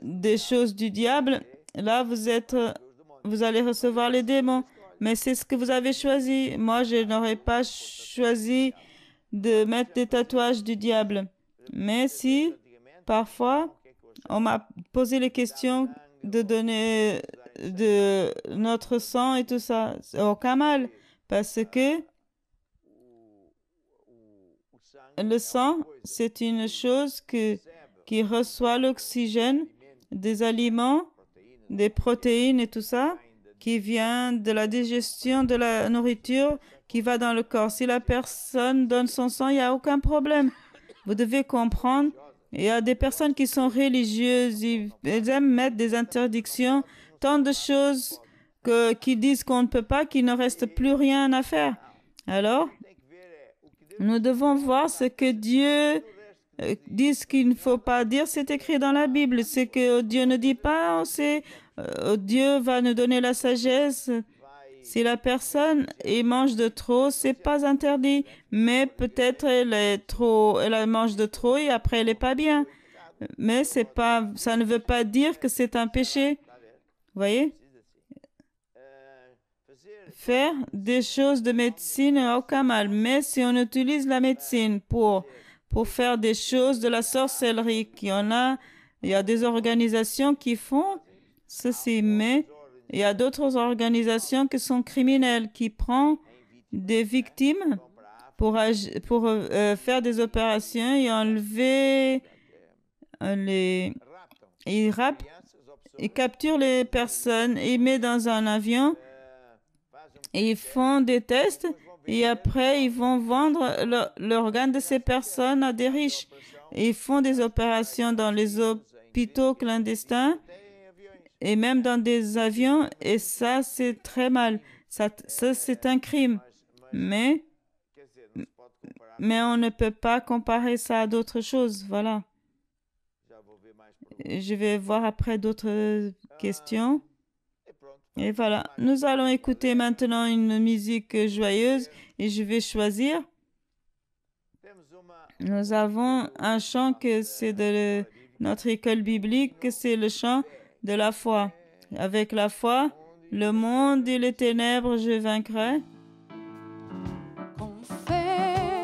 des choses du diable, là vous allez recevoir les démons. mais c'est ce que vous avez choisi. Moi, je n'aurais pas choisi de mettre des tatouages du diable. Mais si, parfois, on m'a posé les questions de donner de notre sang et tout ça, aucun mal, parce que le sang, c'est une chose qui reçoit l'oxygène des aliments, des protéines et tout ça, qui vient de la digestion de la nourriture qui va dans le corps. Si la personne donne son sang, il n'y a aucun problème. Vous devez comprendre, il y a des personnes qui sont religieuses, ils aiment mettre des interdictions, tant de choses qui disent qu'on ne peut pas, qu'il ne reste plus rien à faire. Alors, nous devons voir ce que Dieu dit qu'il ne faut pas dire, c'est écrit dans la Bible. Ce que Dieu ne dit pas, Dieu va nous donner la sagesse. Si la personne mange de trop, c'est pas interdit, mais peut-être elle mange de trop et après elle n'est pas bien. Mais ça ne veut pas dire que c'est un péché. Vous voyez? Faire des choses de médecine n'a aucun mal, mais si on utilise la médecine pour faire des choses de la sorcellerie, il y a des organisations qui font ceci, mais il y a d'autres organisations qui sont criminelles, qui prennent des victimes pour faire des opérations et enlever ils capturent les personnes, ils mettent dans un avion, et ils font des tests et après ils vont vendre l'organe de ces personnes à des riches. Ils font des opérations dans les hôpitaux clandestins et même dans des avions et ça c'est très mal. Ça c'est un crime. Mais on ne peut pas comparer ça à d'autres choses. Voilà. Je vais voir après d'autres questions. Et voilà, nous allons écouter maintenant une musique joyeuse et je vais choisir. Nous avons un chant que c'est de notre école biblique, que c'est le chant de la foi. Avec la foi, le monde et les ténèbres, je vaincrai. Com fé,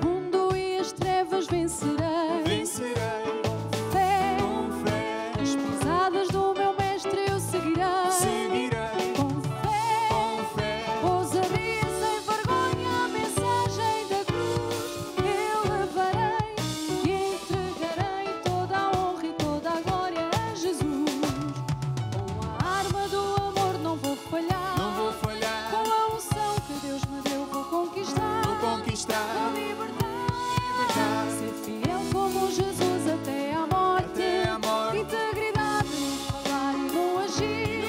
o mundo e as trevas vencerei. Com fé, as pisadas do meu mestre eu seguirei. Com fé, ousadia sem vergonha, a mensagem da cruz eu levarei e entregarei toda a honra e toda a glória a Jesus. Com a arma do amor não vou falhar. Com a unção que Deus me deu vou conquistar. Vou libertar. Ser fiel como Jesus até à morte. Integridade no falar e no agir.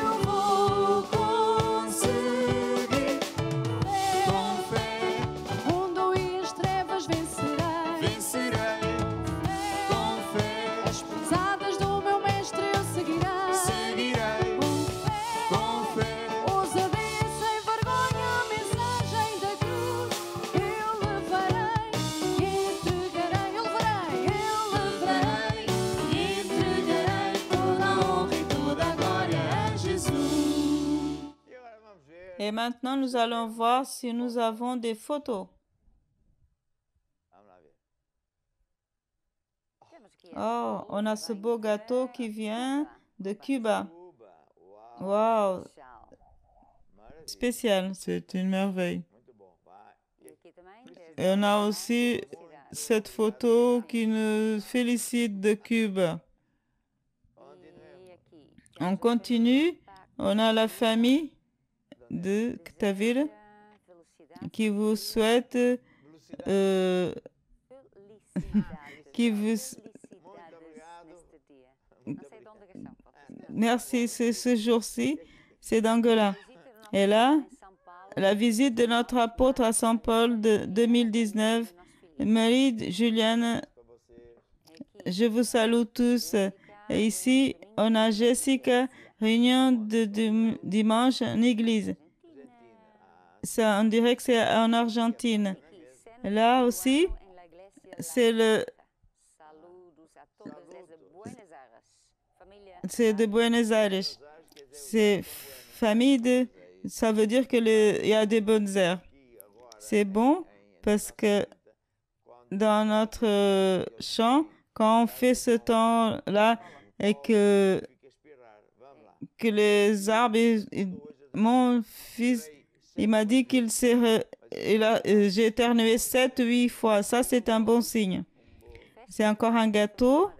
Eu vou conseguir. Com fé, o mundo e as trevas vencerei. Com fé, as pisadas do meu mestre eu seguirei. Com fé, ousadia sem vergonha, a mensagem da cruz eu levarei e entregarei. Eu levarei e entregarei toda a honra e toda a glória a Jesus. Et maintenant, nous allons voir si nous avons des photos. Oh, on a ce beau gâteau qui vient de Cuba. Wow, spécial, c'est une merveille. Et on a aussi cette photo qui nous félicite de Cuba. On continue. On a la famille de Ktavir qui vous souhaite merci, ce jour-ci, c'est d'Angola. Et là, la visite de notre apôtre à Saint-Paul de 2019, Marie Juliane, je vous salue tous. Et ici, on a Jessica, réunion de dimanche en église. Ça, on dirait que c'est en Argentine. Là aussi, c'est de Buenos Aires. C'est famille ça veut dire qu'il y a des bonnes herbes. C'est bon parce que dans notre champ, quand on fait ce temps-là et que les arbres, mon fils, il m'a dit j'ai éternué 7 ou 8 fois. Ça, c'est un bon signe. C'est encore un gâteau.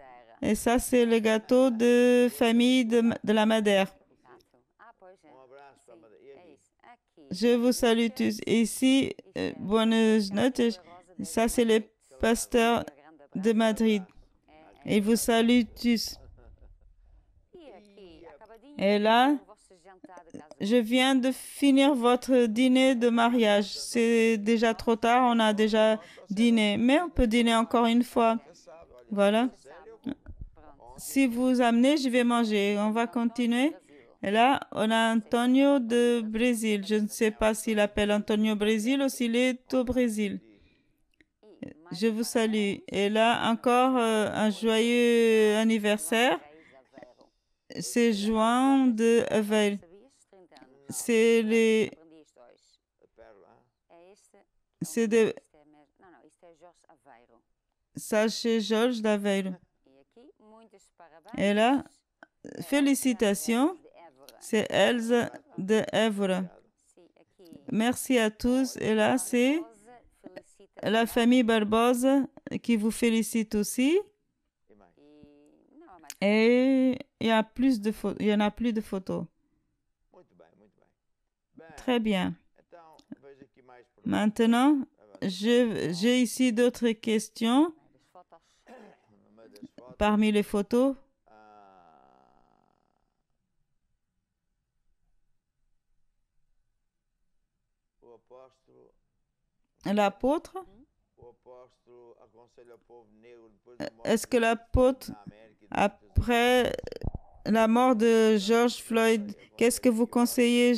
Et ça, c'est le gâteau de famille de la Madère. Je vous salue tous. Ici, bonne note. Ça, c'est le pasteur de Madrid. Il vous salue tous. Et là, je viens de finir votre dîner de mariage. C'est déjà trop tard, on a déjà dîné. Mais on peut dîner encore une fois. Voilà. Si vous amenez, je vais manger. On va continuer. Et là, on a Antonio de Brésil. Je ne sais pas s'il appelle Antonio Brésil ou s'il est au Brésil. Je vous salue. Et là, encore un joyeux anniversaire. C'est João de Aveiro. C'est ça, c'est Jorge d'Aveiro. Et là, félicitations. C'est Elsa de Évora. Merci à tous. Et là, c'est la famille Barbosa qui vous félicite aussi. Et il y a plus de il y en a plus de photos. Très bien. Maintenant, j'ai ici d'autres questions parmi les photos. L'apôtre, est-ce que l'apôtre, après la mort de George Floyd, qu'est-ce que vous conseillez?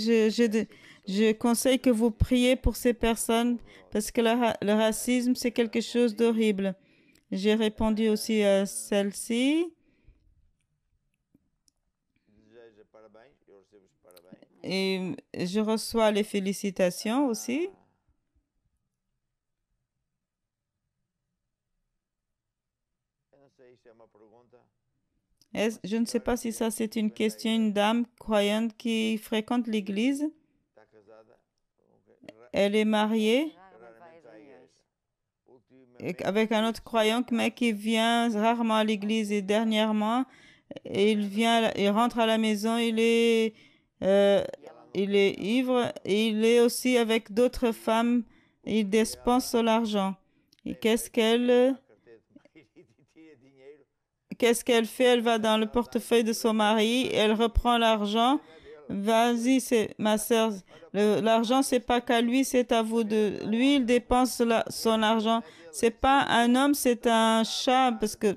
Je conseille que vous priez pour ces personnes parce que le racisme, c'est quelque chose d'horrible. J'ai répondu aussi à celle-ci. Et je reçois les félicitations aussi. Je ne sais pas si ça c'est une question, une dame croyante qui fréquente l'église. Elle est mariée avec un autre croyant, mais qui vient rarement à l'église. Et dernièrement, il rentre à la maison, il est ivre et il est aussi avec d'autres femmes. Il dépense son argent. Et qu'est-ce qu'elle fait? Elle va dans le portefeuille de son mari, elle reprend l'argent. Vas-y, c'est ma sœur. L'argent, c'est pas qu'à lui, c'est à vous deux. Lui, il dépense son argent. C'est pas un homme, c'est un chat, parce que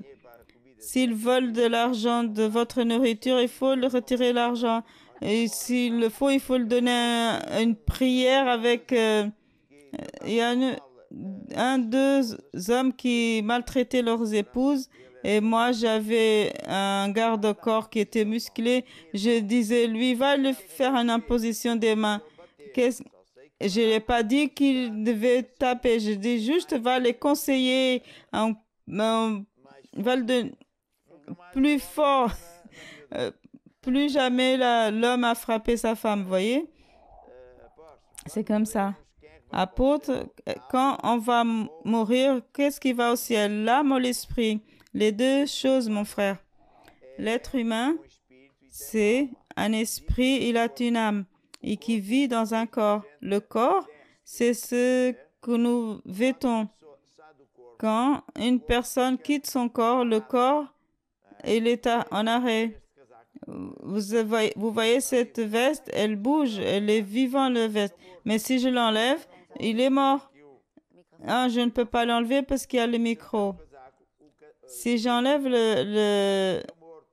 s'il vole de l'argent de votre nourriture, il faut le retirer l'argent. Et s'il le faut, il faut le donner une prière avec... il y a deux hommes qui maltraitaient leurs épouses. Et moi, j'avais un garde-corps qui était musclé. Je disais, lui, va lui faire une imposition des mains. Je n'ai pas dit qu'il devait taper. Je dis juste, va les conseiller. Va le donner plus fort. Plus jamais l'homme a frappé sa femme, vous voyez? C'est comme ça. Apôtre, quand on va mourir, qu'est-ce qui va au ciel? L'âme ou l'esprit? Les deux choses, mon frère. L'être humain, c'est un esprit, il a une âme et qui vit dans un corps. Le corps, c'est ce que nous vêtons. Quand une personne quitte son corps, le corps, il est en arrêt. Vous voyez cette veste, elle bouge, elle est vivante, la veste. Mais si je l'enlève, il est mort. Ah, je ne peux pas l'enlever parce qu'il y a le micro. Si j'enlève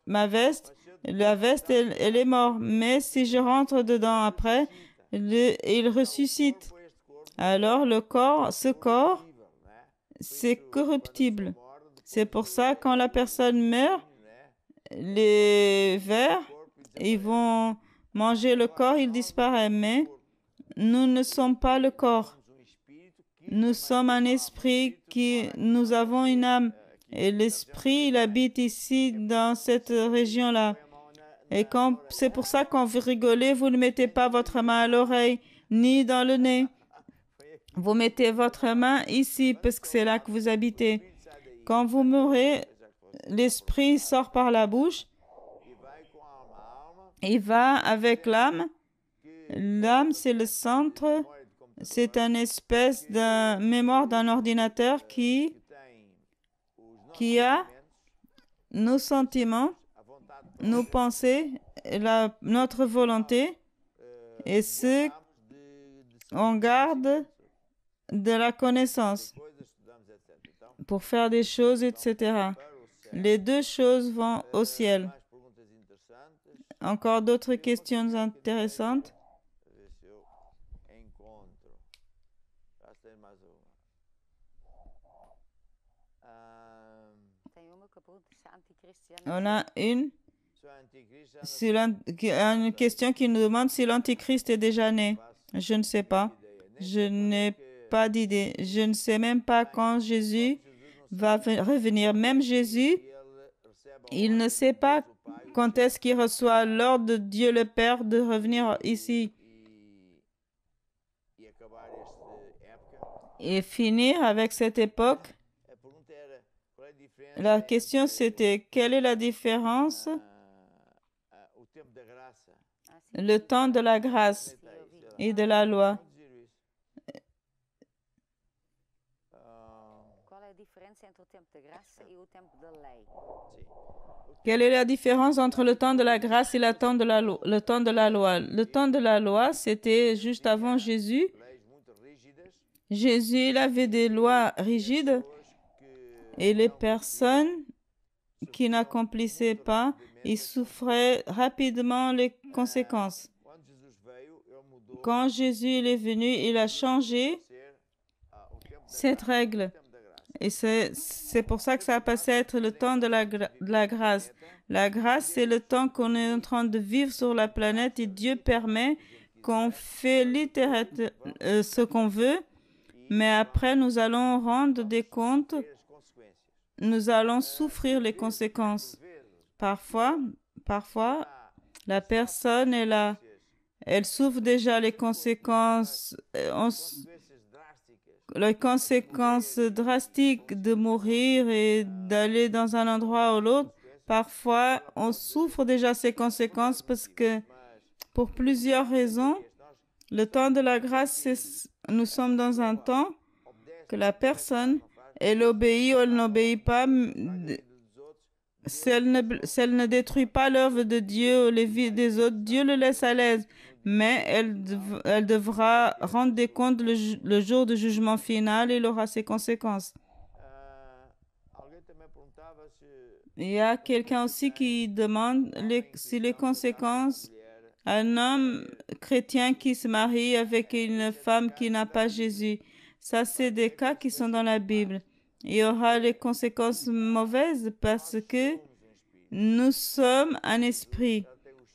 ma veste, la veste, elle est morte. Mais si je rentre dedans après, il ressuscite. Alors, ce corps, c'est corruptible. C'est pour ça, quand la personne meurt, les vers, ils vont mangez le corps, il disparaît. Mais nous ne sommes pas le corps. Nous sommes un esprit nous avons une âme. Et l'esprit, il habite ici, dans cette région-là. Et c'est pour ça, quand vous rigolez, vous ne mettez pas votre main à l'oreille, ni dans le nez. Vous mettez votre main ici, parce que c'est là que vous habitez. Quand vous mourrez, l'esprit sort par la bouche. Il va avec l'âme. L'âme, c'est le centre. C'est une espèce de mémoire d'un ordinateur qui a nos sentiments, nos pensées, notre volonté, et on garde de la connaissance pour faire des choses, etc. Les deux choses vont au ciel. Encore d'autres questions intéressantes? On a une question qui nous demande si l'Antichrist est déjà né. Je ne sais pas. Je n'ai pas d'idée. Je ne sais même pas quand Jésus va revenir. Même Jésus, il ne sait pas quand est-ce qu'il reçoit l'ordre de Dieu le Père de revenir ici et finir avec cette époque. La question, c'était quelle est la différence? Le temps de la grâce et de la loi. Quelle est la différence entre le temps de la grâce et le temps de la loi? Le temps de la loi, c'était juste avant Jésus. Jésus, il avait des lois rigides et les personnes qui n'accomplissaient pas, ils souffraient rapidement les conséquences. Quand Jésus est venu, il a changé cette règle. Et c'est pour ça que ça a passé à être le temps de la grâce. La grâce, c'est le temps qu'on est en train de vivre sur la planète et Dieu permet qu'on fait littéralement ce qu'on veut, mais après, nous allons rendre des comptes, nous allons souffrir les conséquences. Parfois, la personne est là, elle souffre déjà les conséquences drastiques de mourir et d'aller dans un endroit ou l'autre. Parfois, on souffre déjà ces conséquences parce que, pour plusieurs raisons, le temps de la grâce, nous sommes dans un temps que la personne, elle obéit ou elle n'obéit pas. Si elle ne détruit pas l'œuvre de Dieu ou les vies des autres, Dieu le laisse à l'aise. Mais elle devra rendre des comptes le jour du jugement final et il aura ses conséquences. Il y a quelqu'un aussi qui demande si les conséquences, un homme chrétien qui se marie avec une femme qui n'a pas Jésus. Ça, c'est des cas qui sont dans la Bible. Il y aura les conséquences mauvaises parce que nous sommes un esprit.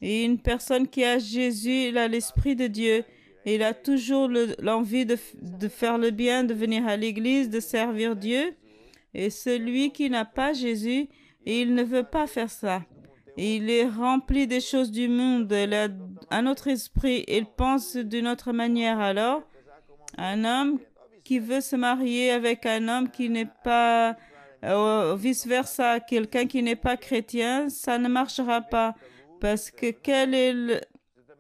Et une personne qui a Jésus, il a l'Esprit de Dieu. Et il a toujours l'envie de faire le bien, de venir à l'église, de servir Dieu. Et celui qui n'a pas Jésus, il ne veut pas faire ça. Il est rempli des choses du monde. Il a un autre esprit. Il pense d'une autre manière. Alors, un homme qui veut se marier avec un homme qui n'est pas, vice-versa, quelqu'un qui n'est pas chrétien, ça ne marchera pas. Parce que quelle est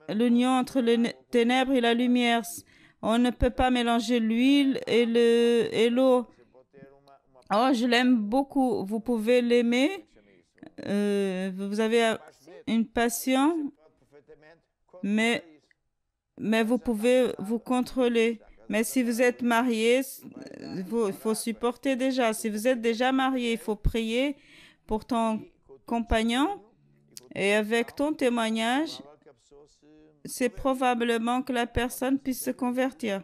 l'union entre les ténèbres et la lumière? On ne peut pas mélanger l'huile et l'eau. Oh, je l'aime beaucoup. Vous pouvez l'aimer. Vous avez une passion, mais vous pouvez vous contrôler. Mais si vous êtes marié, il faut supporter déjà. Si vous êtes déjà marié, il faut prier pour ton compagnon. Et avec ton témoignage, c'est probablement que la personne puisse se convertir.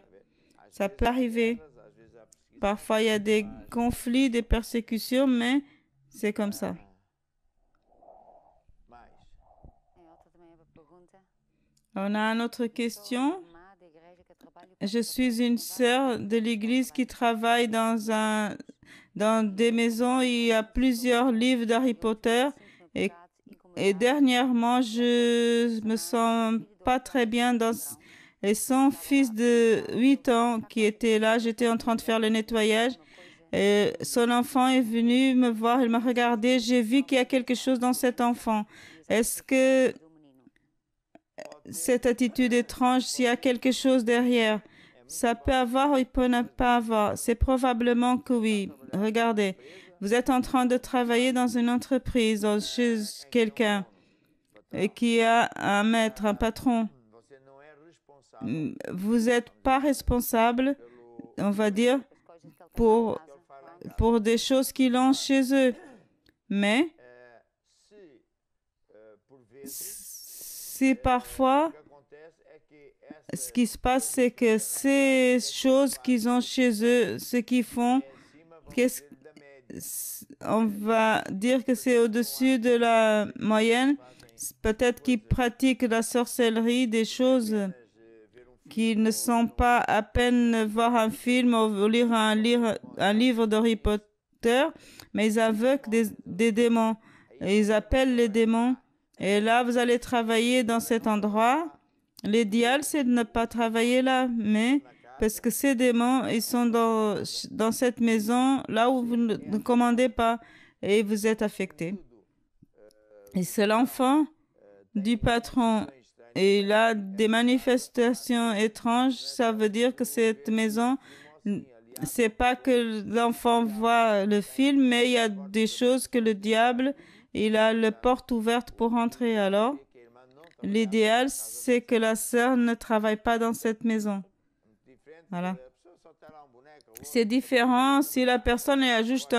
Ça peut arriver. Parfois, il y a des conflits, des persécutions, mais c'est comme ça. On a une autre question. Je suis une sœur de l'église qui travaille dans des maisons. Il y a plusieurs livres d'Harry Potter et dernièrement, je me sens pas très bien et son fils de 8 ans qui était là, j'étais en train de faire le nettoyage. Et son enfant est venu me voir, il m'a regardé. J'ai vu qu'il y a quelque chose dans cet enfant. Est-ce que cette attitude étrange, s'il y a quelque chose derrière, ça peut avoir ou il peut ne pas avoir? C'est probablement que oui. Regardez, vous êtes en train de travailler dans une entreprise, chez quelqu'un qui a un maître, un patron. Vous n'êtes pas responsable, on va dire, pour des choses qu'ils ont chez eux. Mais si parfois, ce qui se passe, c'est que ces choses qu'ils ont chez eux, ce qu'ils font, on va dire que c'est au-dessus de la moyenne. Peut-être qu'ils pratiquent la sorcellerie, des choses qui ne sont pas à peine voir un film ou lire un livre d'Harry Potter, mais ils invoquent des démons. Et ils appellent les démons. Et là, vous allez travailler dans cet endroit. L'idéal, c'est de ne pas travailler là, mais parce que ces démons, ils sont dans cette maison, là où vous ne commandez pas, et vous êtes affecté. Et c'est l'enfant du patron. Et il a des manifestations étranges. Ça veut dire que cette maison, c'est pas que l'enfant voit le film, mais il y a des choses que le diable, il a la porte ouverte pour entrer. Alors, l'idéal, c'est que la sœur ne travaille pas dans cette maison. Voilà. C'est différent si la personne a juste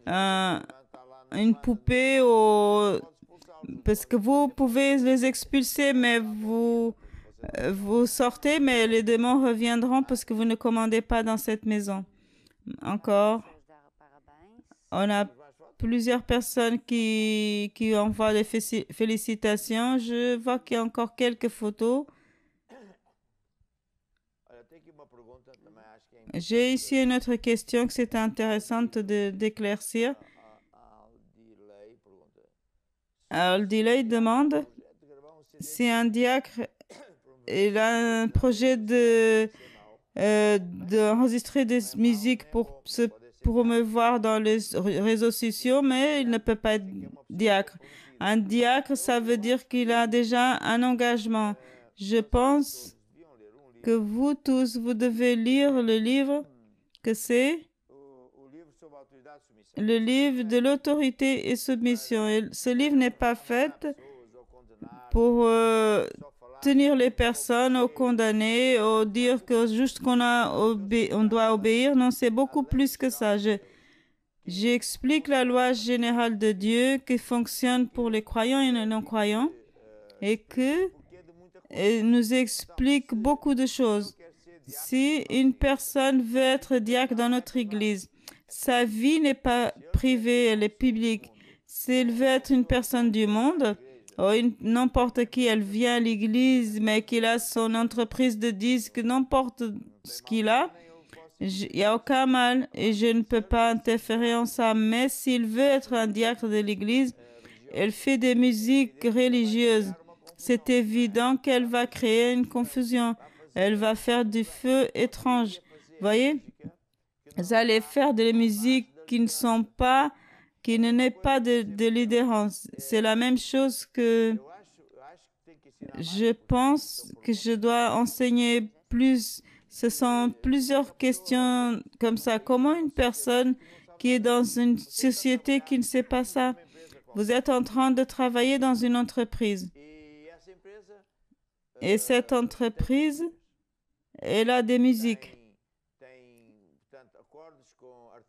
une poupée ou... Parce que vous pouvez les expulser, mais vous sortez, mais les démons reviendront parce que vous ne commandez pas dans cette maison. Encore, on a plusieurs personnes qui envoient des félicitations. Je vois qu'il y a encore quelques photos. J'ai ici une autre question que c'est intéressante d'éclaircir. Al-Dilay demande si un diacre il a un projet d'enregistrer des musiques pour se promouvoir dans les réseaux sociaux, mais il ne peut pas être diacre. Un diacre, ça veut dire qu'il a déjà un engagement. Je pense que vous tous, vous devez lire le livre que c'est le livre de l'autorité et soumission. Et ce livre n'est pas fait pour tenir les personnes ou condamner ou dire que juste on doit obéir. Non, c'est beaucoup plus que ça. J'explique la loi générale de Dieu qui fonctionne pour les croyants et les non-croyants et que nous explique beaucoup de choses. Si une personne veut être diacre dans notre église, sa vie n'est pas privée, elle est publique. S'il veut être une personne du monde, ou n'importe qui, elle vient à l'église, mais qu'il a son entreprise de disques, n'importe ce qu'il a, il n'y a aucun mal et je ne peux pas interférer en ça. Mais s'il veut être un diacre de l'église, elle fait des musiques religieuses. C'est évident qu'elle va créer une confusion. Elle va faire du feu étrange. Voyez? Vous allez faire des musiques qui ne n'est pas de l'adhérence. C'est la même chose que je pense que je dois enseigner plus. Ce sont plusieurs questions comme ça. Comment une personne qui est dans une société qui ne sait pas ça? Vous êtes en train de travailler dans une entreprise. Et cette entreprise, elle a des musiques.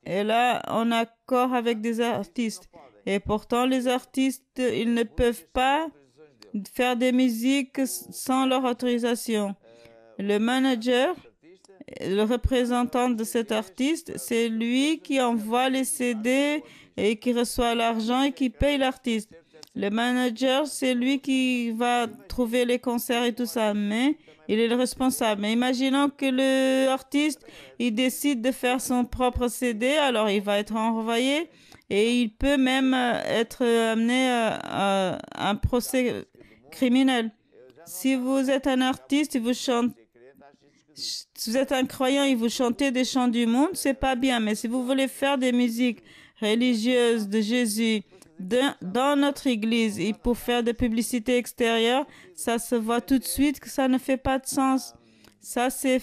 Elle a un accord avec des artistes. Et pourtant, les artistes, ils ne peuvent pas faire des musiques sans leur autorisation. Le manager, le représentant de cet artiste, c'est lui qui envoie les CD et qui reçoit l'argent et qui paye l'artiste. Le manager, c'est lui qui va trouver les concerts et tout ça, mais il est le responsable. Mais imaginons que l'artiste, il décide de faire son propre CD, alors il va être envoyé et il peut même être amené à un procès criminel. Si vous êtes un artiste et vous chantez, si vous êtes un croyant et vous chantez des chants du monde, c'est pas bien. Mais si vous voulez faire des musiques religieuses de Jésus dans notre église et pour faire de publicité extérieure, ça se voit tout de suite que ça ne fait pas de sens. Ça, c'est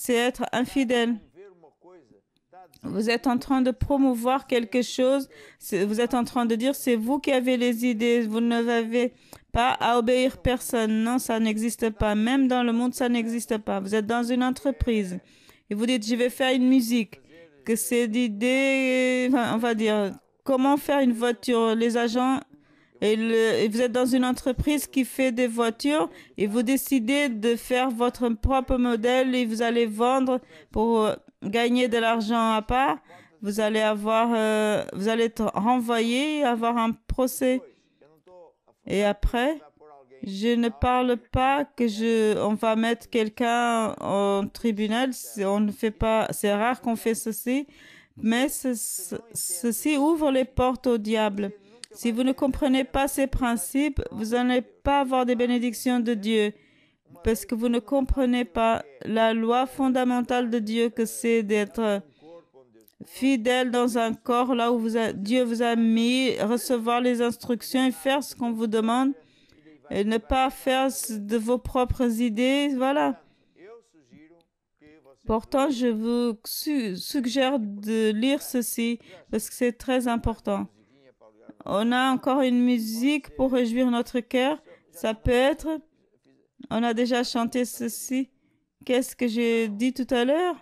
être infidèle. Vous êtes en train de promouvoir quelque chose. Vous êtes en train de dire, c'est vous qui avez les idées. Vous n'avez pas à obéir personne. Non, ça n'existe pas. Même dans le monde, ça n'existe pas. Vous êtes dans une entreprise et vous dites, je vais faire une musique. Que c'est d'idées, on va dire, comment faire une voiture. Les agents, et vous êtes dans une entreprise qui fait des voitures et vous décidez de faire votre propre modèle et vous allez vendre pour gagner de l'argent à part. Vous allez être renvoyé, avoir un procès. Et après, je ne parle pas on va mettre quelqu'un en tribunal. On ne fait pas, c'est rare qu'on fait ceci, mais ceci ouvre les portes au diable. Si vous ne comprenez pas ces principes, vous n'allez pas avoir des bénédictions de Dieu, parce que vous ne comprenez pas la loi fondamentale de Dieu, que c'est d'être fidèle dans un corps là où Dieu vous a mis, recevoir les instructions et faire ce qu'on vous demande. Et ne pas faire de vos propres idées, voilà. Pourtant, je vous suggère de lire ceci parce que c'est très important. On a encore une musique pour réjouir notre cœur. Ça peut être, on a déjà chanté ceci. Qu'est-ce que j'ai dit tout à l'heure?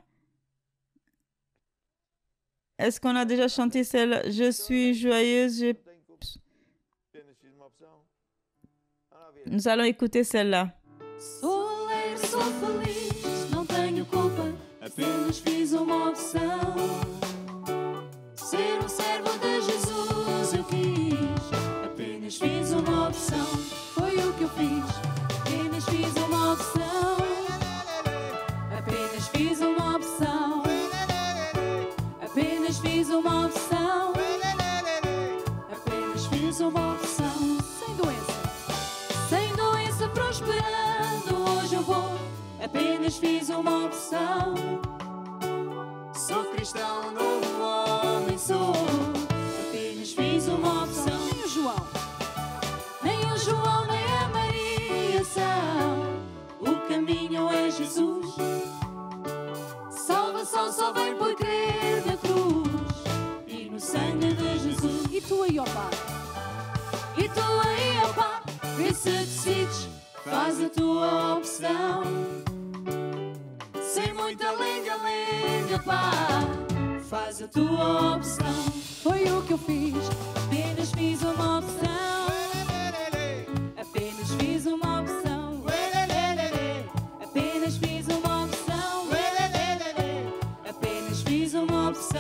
Est-ce qu'on a déjà chanté celle-là? Je suis joyeuse, Nous allons écouter celle-là. Sou alegre, sou feliz, não tenho culpa, apenas fiz uma opção. Ser servo de Jesus eu quis, apenas fiz uma opção. Foi o que eu fiz, apenas fiz uma opção. Apenas fiz uma opção. Apenas fiz uma opção. Apenas fiz uma opção. Sem doença. Sem doença prosperando, hoje eu vou. Apenas fiz uma opção. Sou cristão, novo homem sou. Apenas fiz uma opção. Nem o João, nem a Maria são. O caminho é Jesus. Salvação só vem por crer na cruz e no sangue de Jesus. E tu aí, ó Pai? E tu aí, ó Pai? Vê se decides, faz a tua opção. Sem muita lenga-lenga, pá, faz a tua opção. Foi o que eu fiz. Apenas fiz uma opção. Apenas fiz uma opção. Apenas fiz uma opção. Apenas fiz uma opção.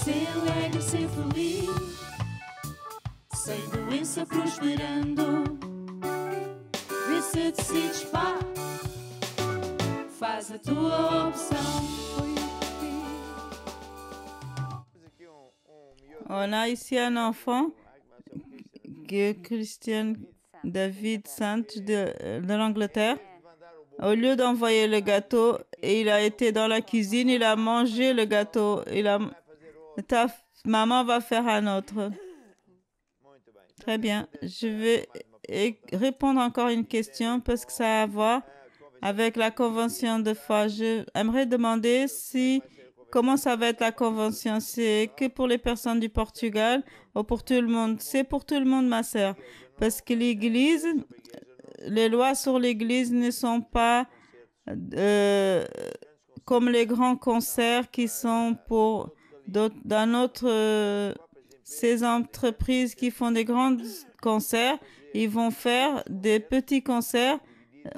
Ser alegre, ser feliz. Sem doença prosperando. Vê se decides, pá, faz a tua opção. On a ici un enfant, que Christian David Sant de l'Angleterre. Au lieu d'envoyer le gâteau, il a été dans la cuisine, il a mangé le gâteau. Ta maman va faire un autre. Très bien. Je vais répondre encore une question parce que ça a à voir avec la convention de foi. J'aimerais demander comment ça va être la convention. C'est que pour les personnes du Portugal ou pour tout le monde? C'est pour tout le monde, ma sœur. Parce que l'Église, les lois sur l'Église ne sont pas comme les grands concerts qui sont pour ces entreprises qui font des grands concerts. Ils vont faire des petits concerts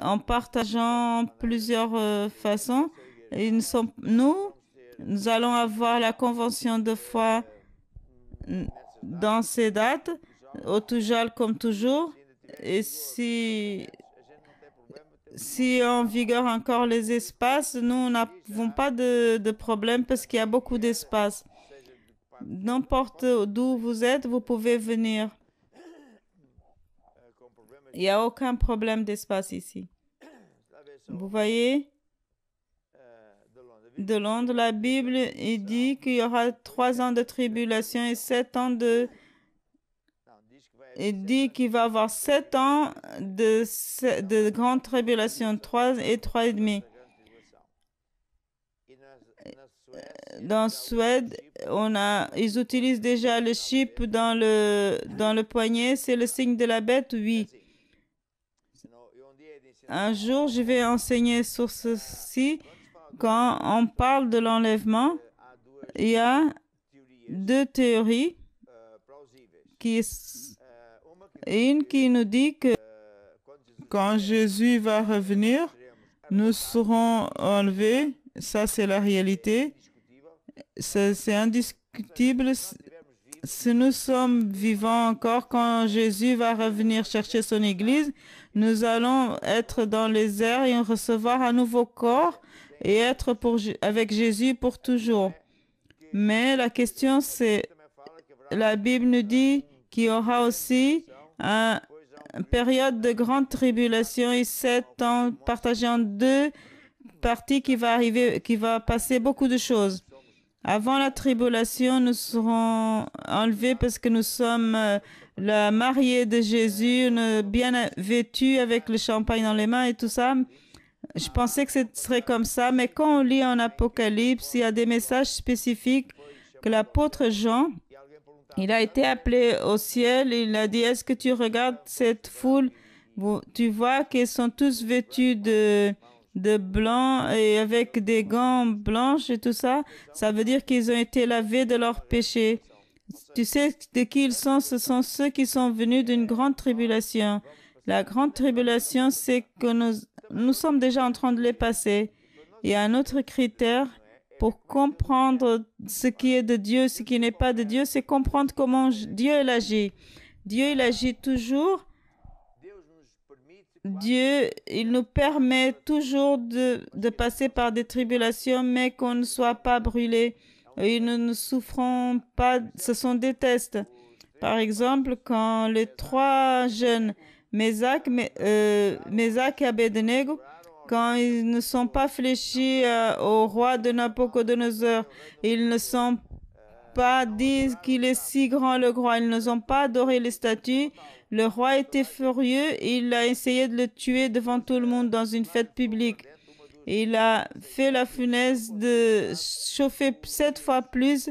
en partageant plusieurs façons. Et nous allons avoir la convention de foi dans ces dates, au Toujal comme toujours. Et si en vigueur encore les espaces, nous n'avons pas de problème parce qu'il y a beaucoup d'espace. N'importe d'où vous êtes, vous pouvez venir. Il n'y a aucun problème d'espace ici. Vous voyez, de Londres, la Bible il dit qu'il y aura 3 ans de tribulation et 7 ans de... Il dit qu'il va y avoir 7 ans de grande tribulation, 3 et 3,5. Dans Suède, ils utilisent déjà le chip dans le poignet. C'est le signe de la bête, oui. Un jour, je vais enseigner sur ceci. Quand on parle de l'enlèvement, il y a 2 théories. Une qui nous dit que quand Jésus va revenir, nous serons enlevés. Ça, c'est la réalité. C'est indiscutible. Si nous sommes vivants encore, quand Jésus va revenir chercher son Église, nous allons être dans les airs et recevoir un nouveau corps et être avec Jésus pour toujours. Mais la question, c'est, la Bible nous dit qu'il y aura aussi une période de grande tribulation et 7 ans partagés en 2 parties qui va passer beaucoup de choses. Avant la tribulation, nous serons enlevés parce que nous sommes la mariée de Jésus, bien vêtus avec le champagne dans les mains et tout ça. Je pensais que ce serait comme ça, mais quand on lit en Apocalypse, il y a des messages spécifiques que l'apôtre Jean, il a été appelé au ciel. Il a dit, est-ce que tu regardes cette foule? Tu vois qu'ils sont tous vêtus de blanc et avec des gants blanches et tout ça. Ça veut dire qu'ils ont été lavés de leurs péchés. Tu sais de qui ils sont? Ce sont ceux qui sont venus d'une grande tribulation. La grande tribulation, c'est que nous sommes déjà en train de les passer. Il y a un autre critère pour comprendre ce qui est de Dieu, ce qui n'est pas de Dieu, c'est comprendre comment Dieu il agit. Dieu il agit toujours. Dieu, il nous permet toujours de passer par des tribulations, mais qu'on ne soit pas brûlé. Et nous ne souffrons pas, ce sont des tests. Par exemple, quand les 3 jeunes, Mésac et Abednego, quand ils ne sont pas fléchis au roi de Nabucodonosor, ils ne sont pas dit qu'il est si grand le roi, ils ne ont pas adoré les statues. Le roi était furieux et il a essayé de le tuer devant tout le monde dans une fête publique. Il a fait la fournaise de chauffer 7 fois plus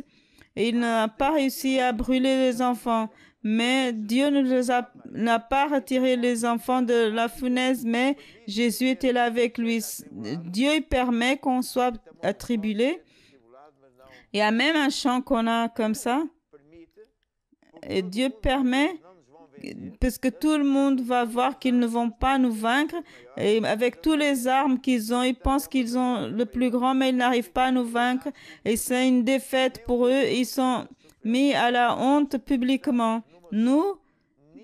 et il n'a pas réussi à brûler les enfants. Mais Dieu n'a pas retiré les enfants de la fournaise, mais Jésus était là avec lui. Dieu permet qu'on soit attribulé. Il y a même un chant qu'on a comme ça. Et Dieu permet, parce que tout le monde va voir qu'ils ne vont pas nous vaincre. Et avec toutes les armes qu'ils ont, ils pensent qu'ils ont le plus grand, mais ils n'arrivent pas à nous vaincre. Et c'est une défaite pour eux. Ils sont mis à la honte publiquement. Nous,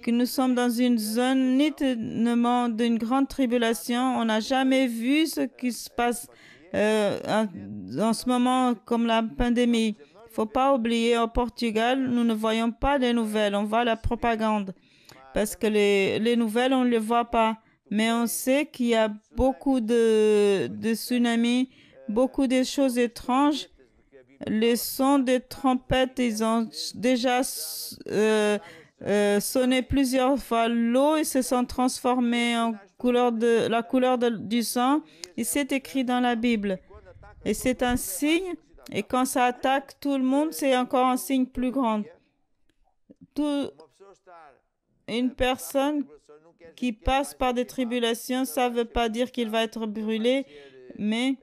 que nous sommes dans une zone nettement d'une grande tribulation, on n'a jamais vu ce qui se passe en ce moment comme la pandémie. Il ne faut pas oublier, au Portugal, nous ne voyons pas les nouvelles, on voit la propagande. Parce que les nouvelles, on ne les voit pas. Mais on sait qu'il y a beaucoup de tsunamis, beaucoup de choses étranges. Les sons des trompettes, ils ont déjà sonné plusieurs fois. L'eau, ils se sont transformés en la couleur du sang. Et c'est écrit dans la Bible. Et c'est un signe. Et quand ça attaque tout le monde, c'est encore un signe plus grand. Une personne qui passe par des tribulations, ça ne veut pas dire qu'il va être brûlé, mais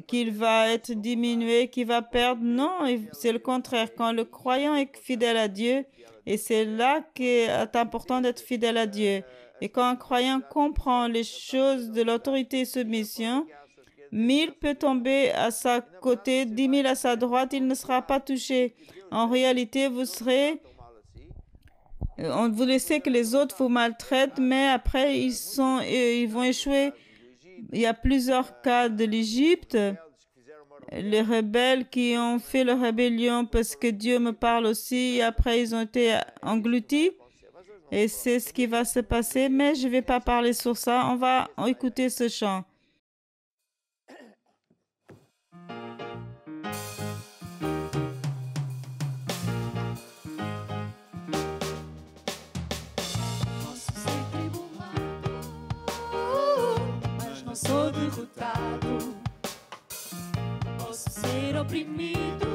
qu'il va être diminué, qu'il va perdre. Non, c'est le contraire. Quand le croyant est fidèle à Dieu, et c'est là qu'il est important d'être fidèle à Dieu. Et quand un croyant comprend les choses de l'autorité et soumission, 1000 peut tomber à sa côté, 10 000 à sa droite, il ne sera pas touché. En réalité, vous serez... On vous laissez que les autres vous maltraitent, mais après, ils vont échouer. Il y a plusieurs cas de l'Égypte. Les rebelles qui ont fait la rébellion parce que Dieu me parle aussi, et après ils ont été engloutis. Et c'est ce qui va se passer, mais je ne vais pas parler sur ça. On va écouter ce chant. Sou derrotado, posso ser oprimido,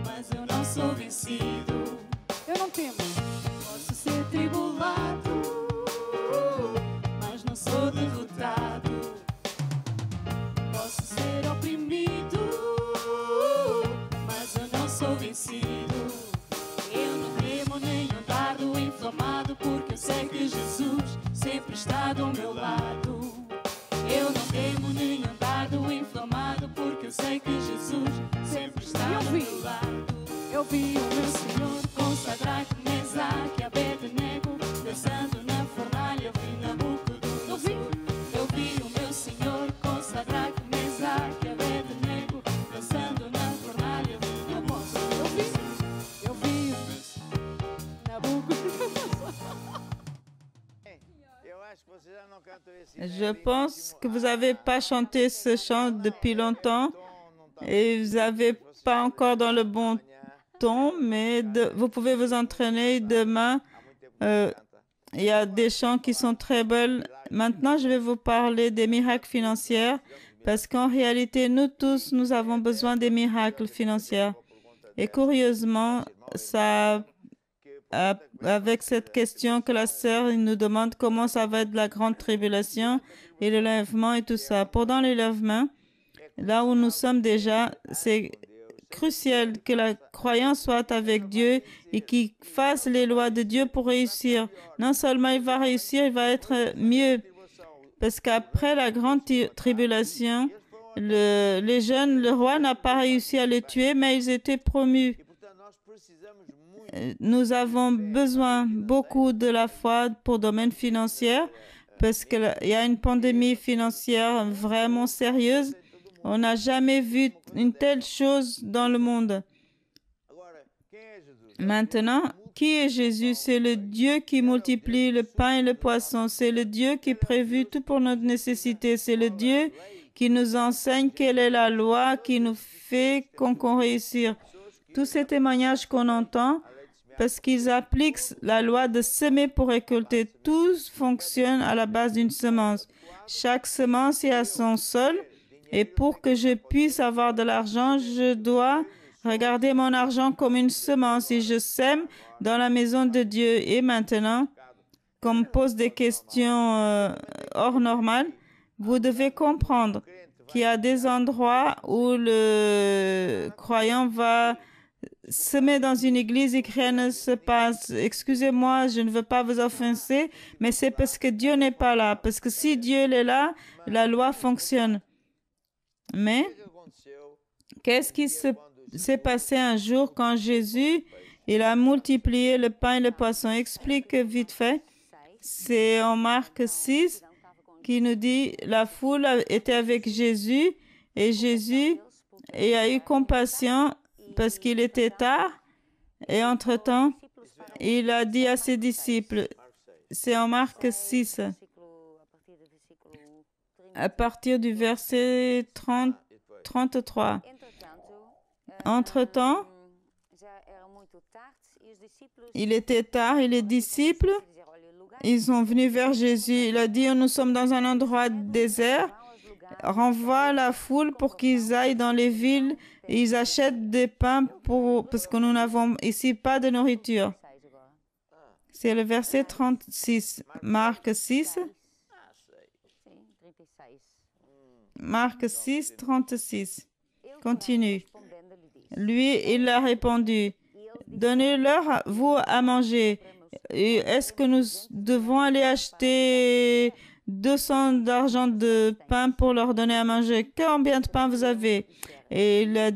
mas eu não sou vencido. Eu não temo. Posso ser tribulado, mas não sou derrotado. Posso ser oprimido, mas eu não sou vencido. Eu não temo nem um dardo inflamado, porque eu sei que Jesus sempre está do meu lado. Eu não temo nenhum dardo inflamado, porque eu sei que Jesus sempre está do meu lado. Eu vi o meu Senhor com Sadraque, Mesaque e Abednego dançando na fornalha, vi Nabucodonosor. Eu vi o meu Senhor com Sadraque, Mesaque e Abednego dançando na fornalha, vi Nabucodonosor. Eu vi Nabucodonosor. Je pense que vous n'avez pas chanté ce chant depuis longtemps et vous n'avez pas encore dans le bon ton, mais vous pouvez vous entraîner demain. Il y a des chants qui sont très belles. Maintenant, je vais vous parler des miracles financiers parce qu'en réalité, nous tous, nous avons besoin des miracles financiers. Et curieusement, avec cette question que la sœur nous demande comment ça va être la grande tribulation et le lèvement et tout ça. Pendant le lèvement, là où nous sommes déjà, c'est crucial que la croyance soit avec Dieu et qu'il fasse les lois de Dieu pour réussir. Non seulement il va réussir, il va être mieux. Parce qu'après la grande tribulation, les jeunes, le roi n'a pas réussi à les tuer, mais ils étaient promus. Nous avons besoin beaucoup de la foi pour le domaine financier parce qu'il y a une pandémie financière vraiment sérieuse. On n'a jamais vu une telle chose dans le monde. Maintenant, qui est Jésus? C'est le Dieu qui multiplie le pain et le poisson. C'est le Dieu qui prévu tout pour notre nécessité. C'est le Dieu qui nous enseigne quelle est la loi qui nous fait qu'on réussisse. Tous ces témoignages qu'on entend, parce qu'ils appliquent la loi de semer pour récolter. Tout fonctionne à la base d'une semence. Chaque semence est à son sol. Et pour que je puisse avoir de l'argent, je dois regarder mon argent comme une semence. Et je sème dans la maison de Dieu. Et maintenant, comme on pose des questions hors normal, vous devez comprendre qu'il y a des endroits où le croyant va semer dans une église et que rien ne se passe. Excusez-moi, je ne veux pas vous offenser, mais c'est parce que Dieu n'est pas là. Parce que si Dieu est là, la loi fonctionne. Mais qu'est-ce qui s'est passé un jour quand Jésus il a multiplié le pain et le poisson? Explique vite fait. C'est en Marc 6 qui nous dit la foule était avec Jésus et Jésus a eu compassion parce qu'il était tard et entre-temps, il a dit à ses disciples, c'est en Marc 6, à partir du verset 33. Entre-temps, il était tard et les disciples, ils sont venus vers Jésus. Il a dit, nous sommes dans un endroit désert. Renvoie la foule pour qu'ils aillent dans les villes et ils achètent des pains parce que nous n'avons ici pas de nourriture. C'est le verset 36. Marc 6. Marc 6, 36. Continue. Lui, il a répondu, donnez-leur, vous, à manger. Est-ce que nous devons aller acheter 200 d'argent de pain pour leur donner à manger. Combien de pain vous avez? Et il a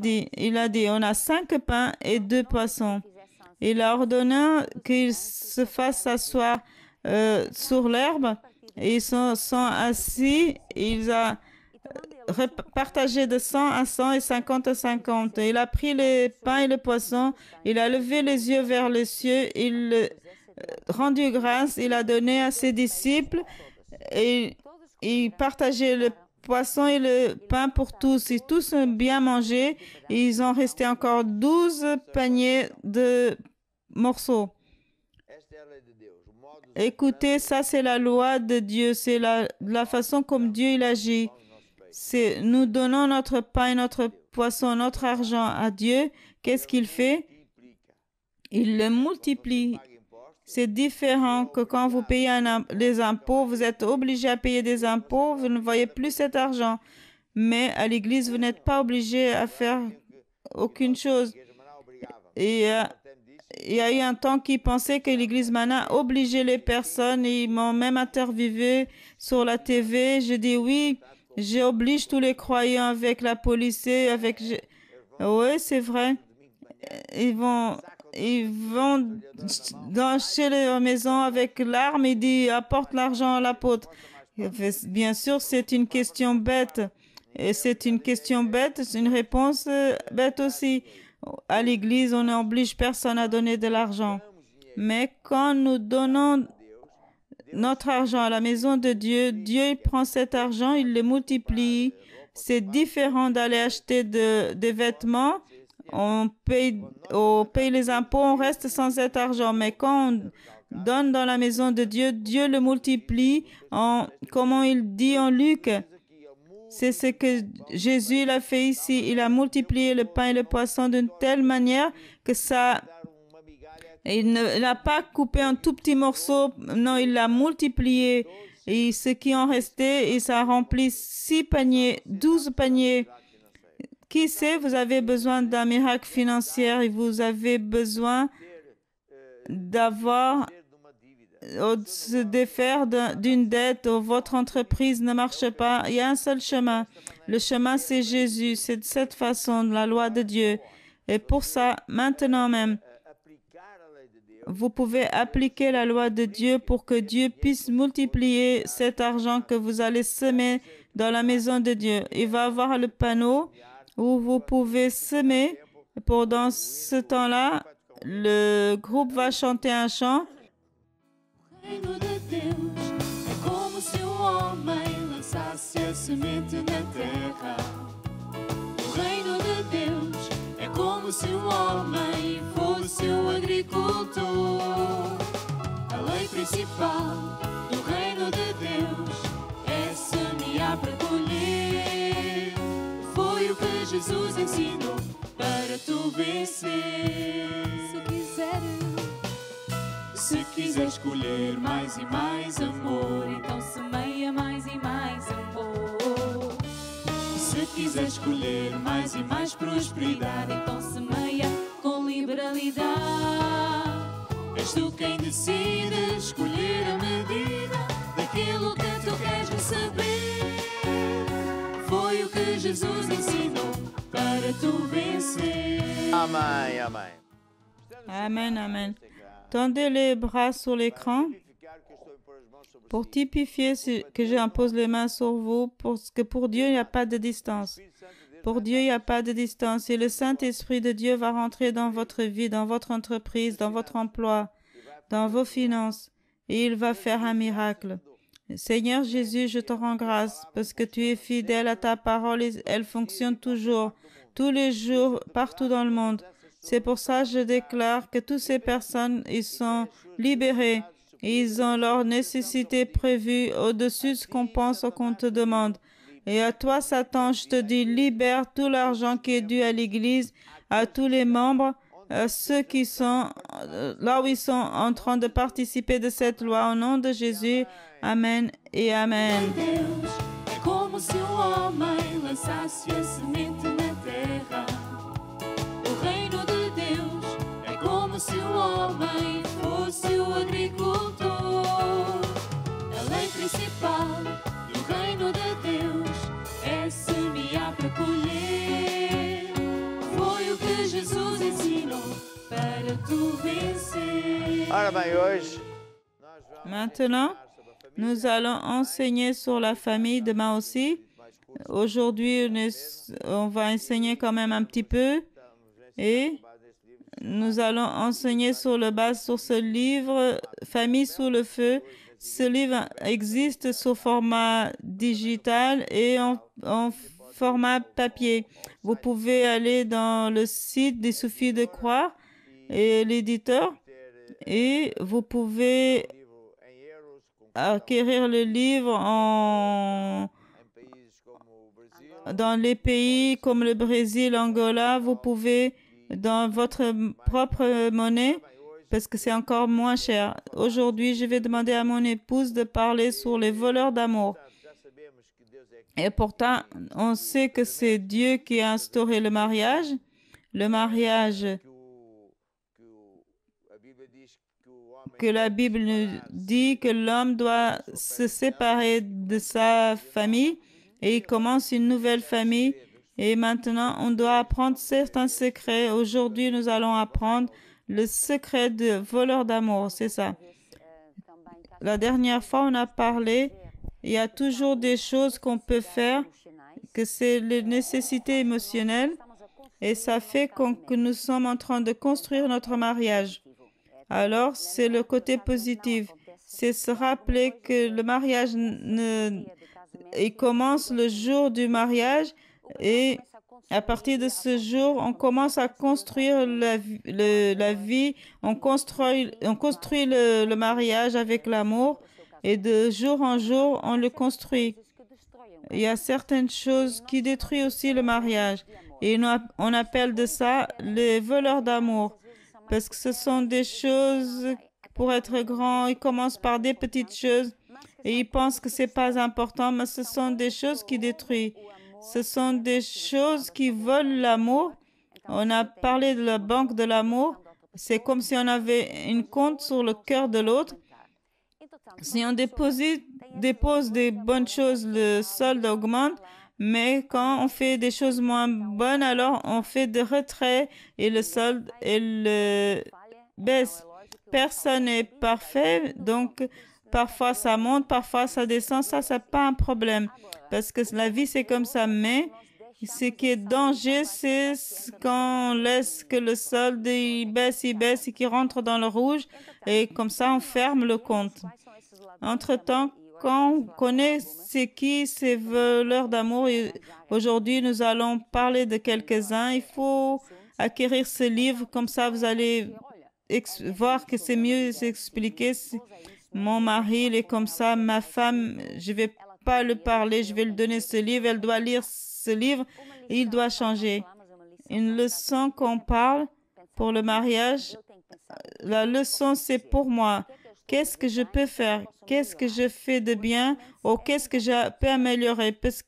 dit, on a 5 pains et 2 poissons. Il a ordonné qu'ils se fassent asseoir sur l'herbe. Ils sont assis. Il a partagé de 100 à 100 et 50 à 50. Il a pris les pains et le poisson. Il a levé les yeux vers les cieux. Il a rendu grâce. Il a donné à ses disciples. Et il partageait le poisson et le pain pour tous. Et tous ont bien mangé. Et ils ont resté encore 12 paniers de morceaux. Écoutez, ça c'est la loi de Dieu. C'est la façon comme Dieu il agit. Nous donnons notre pain, notre poisson, notre argent à Dieu. Qu'est-ce qu'il fait? Il le multiplie. C'est différent que quand vous payez les impôts, vous êtes obligé à payer des impôts, vous ne voyez plus cet argent. Mais à l'église, vous n'êtes pas obligé à faire aucune chose. Et il y a eu un temps qui pensait que l'église Mana obligeait les personnes. Ils m'ont même interviewé sur la TV. Je dis oui, j'oblige tous les croyants avec la police, avec... Oui, c'est vrai. Ils vont chez les maisons avec l'arme et disent apporte l'argent à l'apôtre. Bien sûr, c'est une question bête. Et c'est une question bête, c'est une réponse bête aussi. À l'église, on n'oblige personne à donner de l'argent. Mais quand nous donnons notre argent à la maison de Dieu, Dieu il prend cet argent, il le multiplie. C'est différent d'aller acheter des vêtements. On paye les impôts, on reste sans cet argent. Mais quand on donne dans la maison de Dieu, Dieu le multiplie. Comment il dit en Luc, c'est ce que Jésus il a fait ici. Il a multiplié le pain et le poisson d'une telle manière que ça... Il n'a pas coupé un tout petit morceau. Non, il l'a multiplié. Et ce qui en restait, et ça a rempli 6 paniers, 12 paniers. Qui sait, vous avez besoin d'un miracle financier et vous avez besoin d'avoir, de se défaire d'une dette ou votre entreprise ne marche pas. Il y a un seul chemin. Le chemin, c'est Jésus. C'est de cette façon, la loi de Dieu. Et pour ça, maintenant même, vous pouvez appliquer la loi de Dieu pour que Dieu puisse multiplier cet argent que vous allez semer dans la maison de Dieu. Il va avoir le panneau où vous pouvez semer. Pendant ce temps-là, le groupe va chanter un chant. O reino de Deus é como se homem lançasse a semente na terra. O reino de Deus é como se homem fosse o agricultor. A lei principal do reino de Deus é semear para colher. Foi o que Jesus ensinou para tu vencer. Se quiseres colher mais e mais amor, Então semeia mais e mais amor. se quiseres colher mais e mais prosperidade, Então semeia com liberalidade. és tu quem decide escolher a medida daquilo que tu queres receber. Foi o que Jesus ensinou para tu vencer. Amém, amém. Amen, amen. Tendez les bras sur l'écran pour typifier que j'impose les mains sur vous, parce que pour Dieu, il n'y a pas de distance. Pour Dieu, il n'y a pas de distance. Et le Saint-Esprit de Dieu va rentrer dans votre vie, dans votre entreprise, dans votre emploi, dans vos finances. Et il va faire un miracle. Seigneur Jésus, je te rends grâce parce que tu es fidèle à ta parole et elle fonctionne toujours, tous les jours, partout dans le monde. C'est pour ça que je déclare que toutes ces personnes, ils sont libérés. Ils ont leurs nécessités prévues au-dessus de ce qu'on pense ou qu'on te demande. Et à toi, Satan, je te dis, libère tout l'argent qui est dû à l'Église, à tous les membres, à ceux qui sont là où ils sont en train de participer de cette loi. Au nom de Jésus, Amen et Amen. Deus é como se homem lançasse a semente na terra. O reino de Deus é como se homem fosse o agricultor. A lei principal vencer. Ora bem, hoje nós vamos Maintenant, ensinar sobre a família. nous allons enseigner sur la famille demain aussi. Aujourd'hui, on va enseigner quand même un petit peu et nous allons enseigner sur le base sur ce livre Famille sous le feu. Ce livre existe sous format digital et en format papier. Vous pouvez aller dans le site des Sophie de Croix et l'éditeur et vous pouvez acquérir le livre dans les pays comme le Brésil, Angola. Vous pouvez dans votre propre monnaie parce que c'est encore moins cher. Aujourd'hui, je vais demander à mon épouse de parler sur les voleurs d'amour. Et pourtant, on sait que c'est Dieu qui a instauré le mariage. Le mariage que la Bible nous dit que l'homme doit se séparer de sa famille et il commence une nouvelle famille. Et maintenant, on doit apprendre certains secrets. Aujourd'hui, nous allons apprendre le secret de voleur d'amour. C'est ça. La dernière fois, on a parlé, il y a toujours des choses qu'on peut faire, que c'est les nécessités émotionnelles. Et ça fait que nous sommes en train de construire notre mariage. Alors, c'est le côté positif. C'est se rappeler que le mariage, il commence le jour du mariage et à partir de ce jour, on commence à construire la vie, on construit le mariage avec l'amour et de jour en jour, on le construit. Il y a certaines choses qui détruisent aussi le mariage et on appelle de ça les voleurs d'amour parce que ce sont des choses, pour être grand, ils commencent par des petites choses et ils pensent que c'est pas important, mais ce sont des choses qui détruisent. Ce sont des choses qui volent l'amour. On a parlé de la banque de l'amour. C'est comme si on avait une compte sur le cœur de l'autre. Si on dépose des bonnes choses, le solde augmente. Mais quand on fait des choses moins bonnes, alors on fait des retraits et le solde baisse. Personne n'est parfait, donc parfois ça monte, parfois ça descend. Ça, c'est pas un problème parce que la vie, c'est comme ça. Mais ce qui est danger, c'est quand on laisse que le solde il baisse et qu'il rentre dans le rouge et comme ça, on ferme le compte. Entre-temps, quand on connaît c'est qui ces voleurs d'amour, aujourd'hui, nous allons parler de quelques-uns. Il faut acquérir ce livre, comme ça, vous allez voir que c'est mieux expliqué. Mon mari, il est comme ça. Ma femme, je vais pas le parler, je vais lui donner ce livre. Elle doit lire ce livre et il doit changer. Une leçon qu'on parle pour le mariage, la leçon, c'est pour moi. Qu'est-ce que je peux faire? Qu'est-ce que je fais de bien? Ou qu'est-ce que je peux améliorer? Parce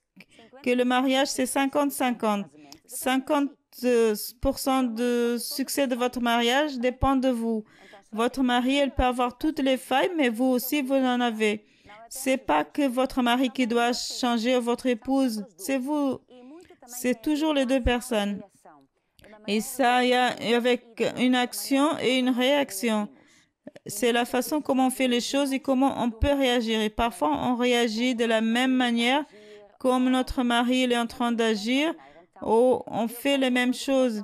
que le mariage, c'est 50-50. 50% de succès de votre mariage dépend de vous. Votre mari, elle peut avoir toutes les failles, mais vous aussi, vous en avez. C'est pas que votre mari qui doit changer ou votre épouse. C'est vous. C'est toujours les deux personnes. Et ça, il y a avec une action et une réaction. C'est la façon comment on fait les choses et comment on peut réagir. Et parfois, on réagit de la même manière comme notre mari il est en train d'agir ou on fait les mêmes choses.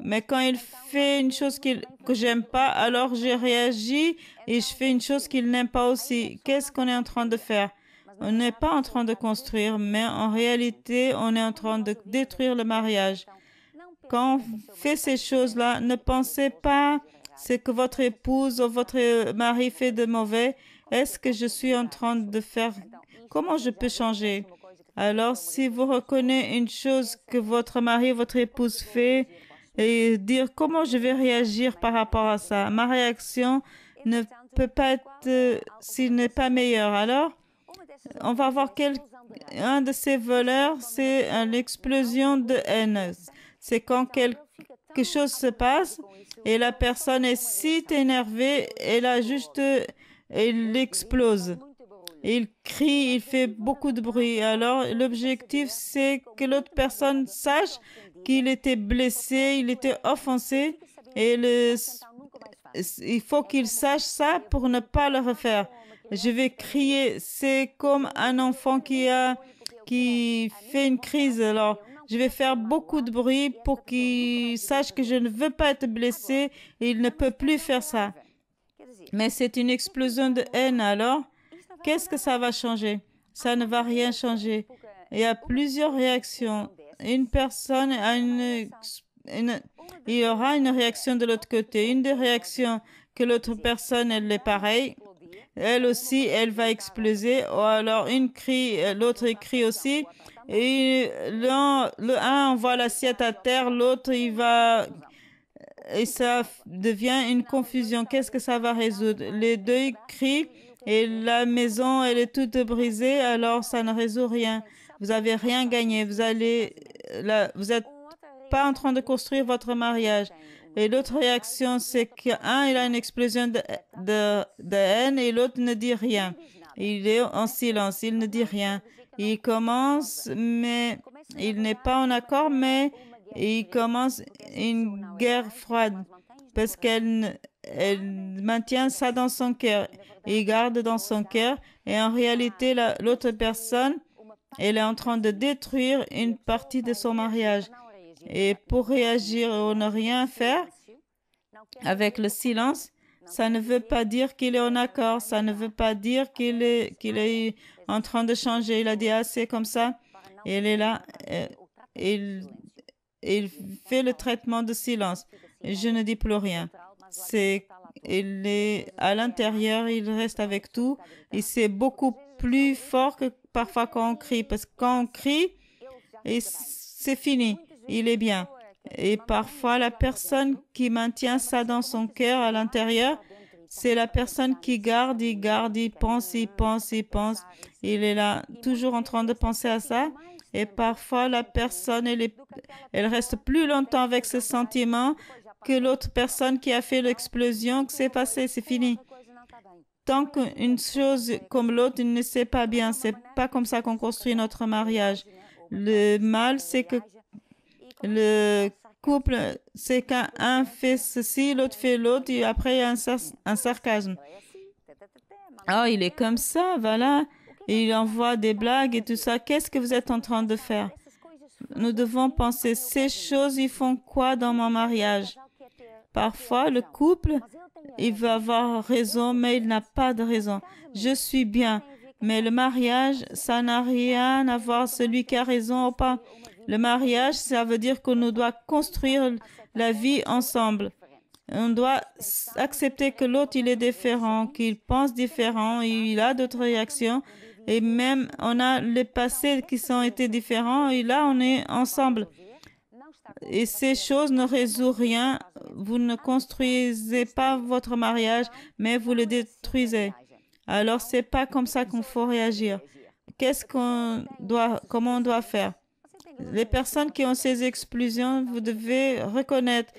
Mais quand il fait une chose que j'aime pas, alors je réagis et je fais une chose qu'il n'aime pas aussi. Qu'est-ce qu'on est en train de faire? On n'est pas en train de construire, mais en réalité, on est en train de détruire le mariage. Quand on fait ces choses-là, ne pensez pas ce que votre épouse ou votre mari fait de mauvais. Est-ce que je suis en train de faire? Comment je peux changer? Alors, si vous reconnaissez une chose que votre mari ou votre épouse fait, et dire comment je vais réagir par rapport à ça. Ma réaction ne peut pas être, s'il n'est pas meilleure. Alors, on va voir un de ces voleurs, c'est l'explosion de haine. C'est quand quelque chose se passe et la personne est si énervée, elle explose. Il crie, il fait beaucoup de bruit. Alors, l'objectif, c'est que l'autre personne sache qu'il était blessé, il était offensé et il faut qu'il sache ça pour ne pas le refaire. Je vais crier. C'est comme un enfant qui fait une crise. Alors, je vais faire beaucoup de bruit pour qu'il sache que je ne veux pas être blessé et il ne peut plus faire ça. Mais c'est une explosion de haine. Alors, qu'est-ce que ça va changer? Ça ne va rien changer. Il y a plusieurs réactions. Une personne a il y aura une réaction de l'autre côté. Une des réactions que l'autre personne, elle est pareille. Elle aussi, elle va exploser. Ou alors, une crie, l'autre crie aussi. Et le un envoie l'assiette à terre, l'autre, il va... Et ça devient une confusion. Qu'est-ce que ça va résoudre? Les deux crient et la maison, elle est toute brisée, alors ça ne résout rien. Vous n'avez rien gagné. Vous n'êtes pas en train de construire votre mariage. Et l'autre réaction, c'est qu'un, il a une explosion de haine et l'autre ne dit rien. Il est en silence, il ne dit rien. Il commence, mais il n'est pas en accord, mais il commence une guerre froide parce qu'elle maintient ça dans son cœur. Il garde dans son cœur et en réalité, l'autre personne, elle est en train de détruire une partie de son mariage. Et pour réagir ou ne rien faire avec le silence, ça ne veut pas dire qu'il est en accord. Ça ne veut pas dire qu'il est en train de changer. Il a dit, ah, c'est comme ça. Et il est là. Il fait le traitement de silence. Je ne dis plus rien. Il est à l'intérieur, il reste avec tout. Et c'est beaucoup plus fort que parfois quand on crie. Parce que quand on crie, c'est fini. Il est bien. Et parfois, la personne qui maintient ça dans son cœur à l'intérieur, c'est la personne qui garde, il pense. Il est là, toujours en train de penser à ça. Et parfois, la personne, elle reste plus longtemps avec ce sentiment que l'autre personne qui a fait l'explosion, que c'est passé, c'est fini. Tant qu'une chose comme l'autre ne sait pas bien, c'est pas comme ça qu'on construit notre mariage. Le mal, c'est que le couple, c'est qu'un fait ceci, l'autre fait l'autre, et après il y a un sarcasme. Oh, il est comme ça, voilà. Et il envoie des blagues et tout ça. Qu'est-ce que vous êtes en train de faire? Nous devons penser, ces choses, ils font quoi dans mon mariage? Parfois, le couple, il va avoir raison, mais il n'a pas de raison. Je suis bien. Mais le mariage, ça n'a rien à voir celui qui a raison ou pas. Le mariage, ça veut dire que nous devons construire la vie ensemble. On doit accepter que l'autre, il est différent, qu'il pense différent, il a d'autres réactions. Et même, on a les passés qui ont été différents et là, on est ensemble. Et ces choses ne résout rien. Vous ne construisez pas votre mariage, mais vous le détruisez. Alors, c'est pas comme ça qu'on faut réagir. Comment on doit faire? Les personnes qui ont ces explosions, vous devez reconnaître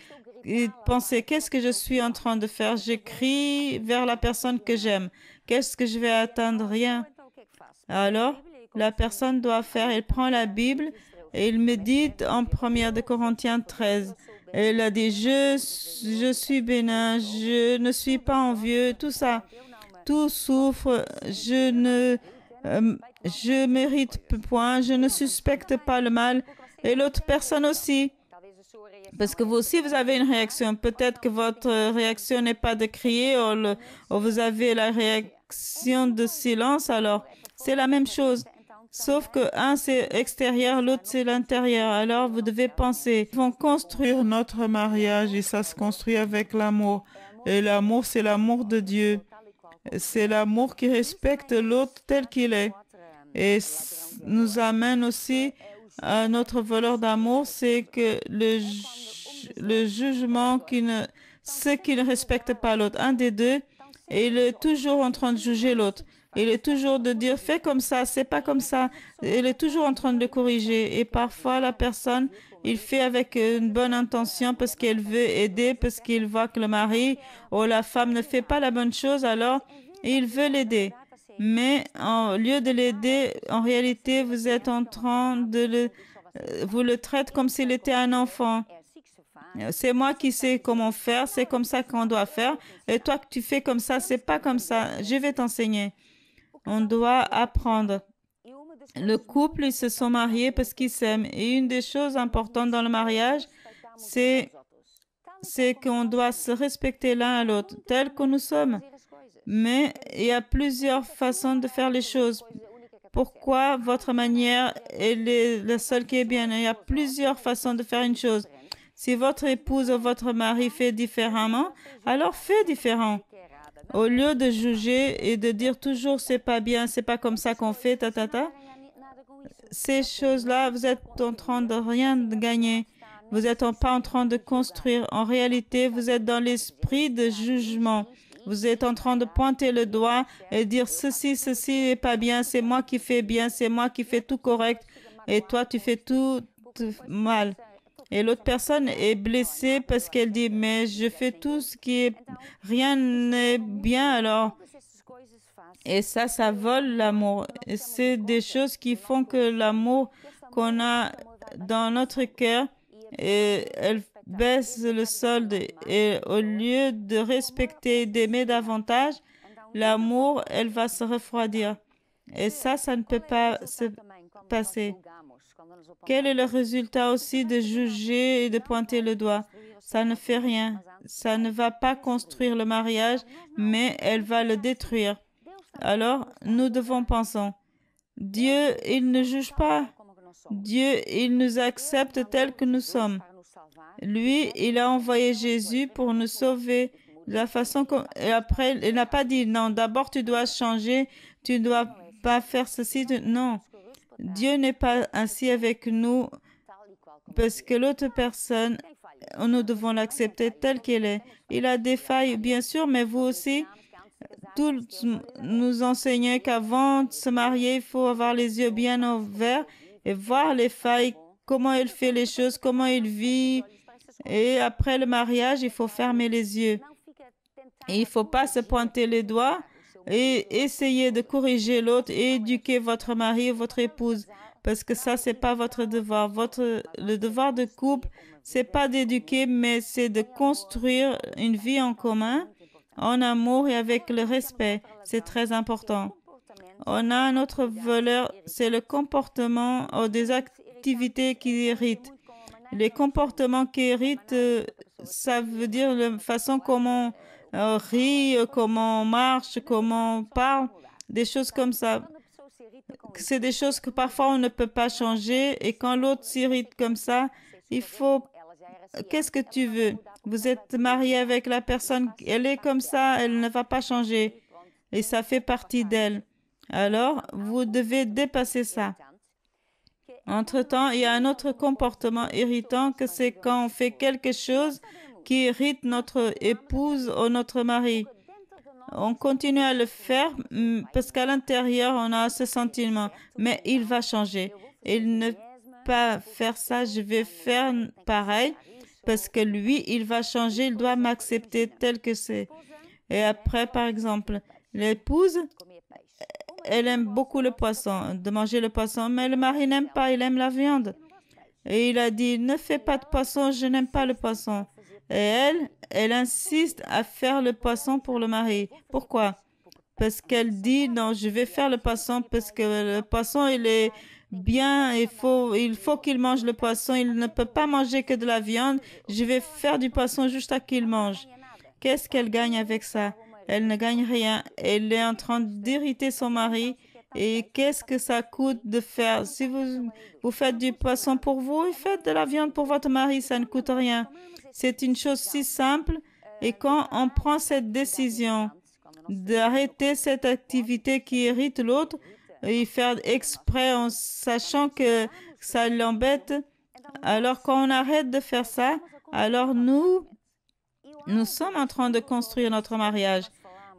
et penser, qu'est-ce que je suis en train de faire? Je crie vers la personne que j'aime. Qu'est-ce que je vais atteindre? Rien. Alors, la personne doit faire, elle prend la Bible et il médite en 1 de Corinthiens 13. Elle a dit, je suis bénin, je ne suis pas envieux, tout ça. Tout souffre, je mérite point, je ne suspecte pas le mal. Et l'autre personne aussi. Parce que vous aussi, vous avez une réaction. Peut-être que votre réaction n'est pas de crier ou vous avez la réaction de silence. Alors, c'est la même chose. Sauf que un, c'est extérieur, l'autre, c'est l'intérieur. Alors, vous devez penser. Nous devons construire notre mariage et ça se construit avec l'amour. Et l'amour, c'est l'amour de Dieu. C'est l'amour qui respecte l'autre tel qu'il est. Et nous amène aussi à notre valeur d'amour, c'est que le jugement, ceux qui ne respectent pas l'autre, un des deux, et il est toujours en train de juger l'autre. Il est toujours de dire, fais comme ça, c'est pas comme ça. Il est toujours en train de le corriger. Et parfois, la personne, il fait avec une bonne intention parce qu'elle veut aider, parce qu'il voit que le mari ou la femme ne fait pas la bonne chose, alors il veut l'aider. Mais au lieu de l'aider, en réalité, vous êtes en train vous le traitez comme s'il était un enfant. C'est moi qui sais comment faire, c'est comme ça qu'on doit faire. Et toi que tu fais comme ça, c'est pas comme ça. Je vais t'enseigner. On doit apprendre. Le couple, ils se sont mariés parce qu'ils s'aiment. Et une des choses importantes dans le mariage, c'est qu'on doit se respecter l'un à l'autre, tel que nous sommes. Mais il y a plusieurs façons de faire les choses. Pourquoi votre manière est la seule qui est bien? Il y a plusieurs façons de faire une chose. Si votre épouse ou votre mari fait différemment, alors fais différent. Au lieu de juger et de dire toujours c'est pas bien, c'est pas comme ça qu'on fait, ces choses-là, vous êtes en train de rien de gagner. Vous n'êtes pas en train de construire. En réalité, vous êtes dans l'esprit de jugement. Vous êtes en train de pointer le doigt et dire ceci n'est pas bien, c'est moi qui fais bien, c'est moi qui fais tout correct et toi tu fais tout mal. Et l'autre personne est blessée parce qu'elle dit mais je fais tout ce qui est rien n'est bien alors. Et ça vole l'amour. Et c'est des choses qui font que l'amour qu'on a dans notre cœur et elle baisse le solde et au lieu de respecter et d'aimer davantage, l'amour, elle va se refroidir. Et ça ne peut pas se passer. Quel est le résultat aussi de juger et de pointer le doigt? Ça ne fait rien. Ça ne va pas construire le mariage, mais elle va le détruire. Alors, nous devons penser. Dieu, il ne juge pas. Dieu, il nous accepte tels que nous sommes. Lui, il a envoyé Jésus pour nous sauver. La façon et après, il n'a pas dit non, d'abord tu dois changer, tu ne dois pas faire ceci. Non, Dieu n'est pas ainsi avec nous parce que l'autre personne, nous devons l'accepter tel qu'il est. Il a des failles, bien sûr, mais vous aussi, tous nous enseignez qu'avant de se marier, il faut avoir les yeux bien ouverts et voir les failles, comment il fait les choses, comment il vit. Et après le mariage, il faut fermer les yeux. Et il ne faut pas se pointer les doigts et essayer de corriger l'autre et éduquer votre mari ou votre épouse. Parce que ça, ce n'est pas votre devoir. Le devoir de couple, ce n'est pas d'éduquer, mais c'est de construire une vie en commun, en amour et avec le respect. C'est très important. On a un autre valeur, c'est le comportement ou des activités qui irritent. Les comportements qui irritent, ça veut dire la façon comment on rit, comment on marche, comment on parle, des choses comme ça. C'est des choses que parfois on ne peut pas changer et quand l'autre s'irrite comme ça, il faut... Qu'est-ce que tu veux? Vous êtes marié avec la personne, elle est comme ça, elle ne va pas changer et ça fait partie d'elle. Alors, vous devez dépasser ça. Entre-temps, il y a un autre comportement irritant que c'est quand on fait quelque chose qui irrite notre épouse ou notre mari. On continue à le faire parce qu'à l'intérieur, on a ce sentiment. Mais il va changer. Il ne pas faire ça, je vais faire pareil parce que lui, il va changer, il doit m'accepter tel que c'est. Et après, par exemple, l'épouse, elle aime beaucoup le poisson, de manger le poisson, mais le mari n'aime pas, il aime la viande. Et il a dit, ne fais pas de poisson, je n'aime pas le poisson. Et elle insiste à faire le poisson pour le mari. Pourquoi? Parce qu'elle dit, non, je vais faire le poisson parce que le poisson, il est bien, il faut qu'il mange le poisson, il ne peut pas manger que de la viande. Je vais faire du poisson juste à qu'il mange. Qu'est-ce qu'elle gagne avec ça? Elle ne gagne rien. Elle est en train d'irriter son mari. Et qu'est-ce que ça coûte de faire? Si vous faites du poisson pour vous et faites de la viande pour votre mari, ça ne coûte rien. C'est une chose si simple. Et quand on prend cette décision d'arrêter cette activité qui irrite l'autre et faire exprès en sachant que ça l'embête, alors quand on arrête de faire ça, alors nous sommes en train de construire notre mariage.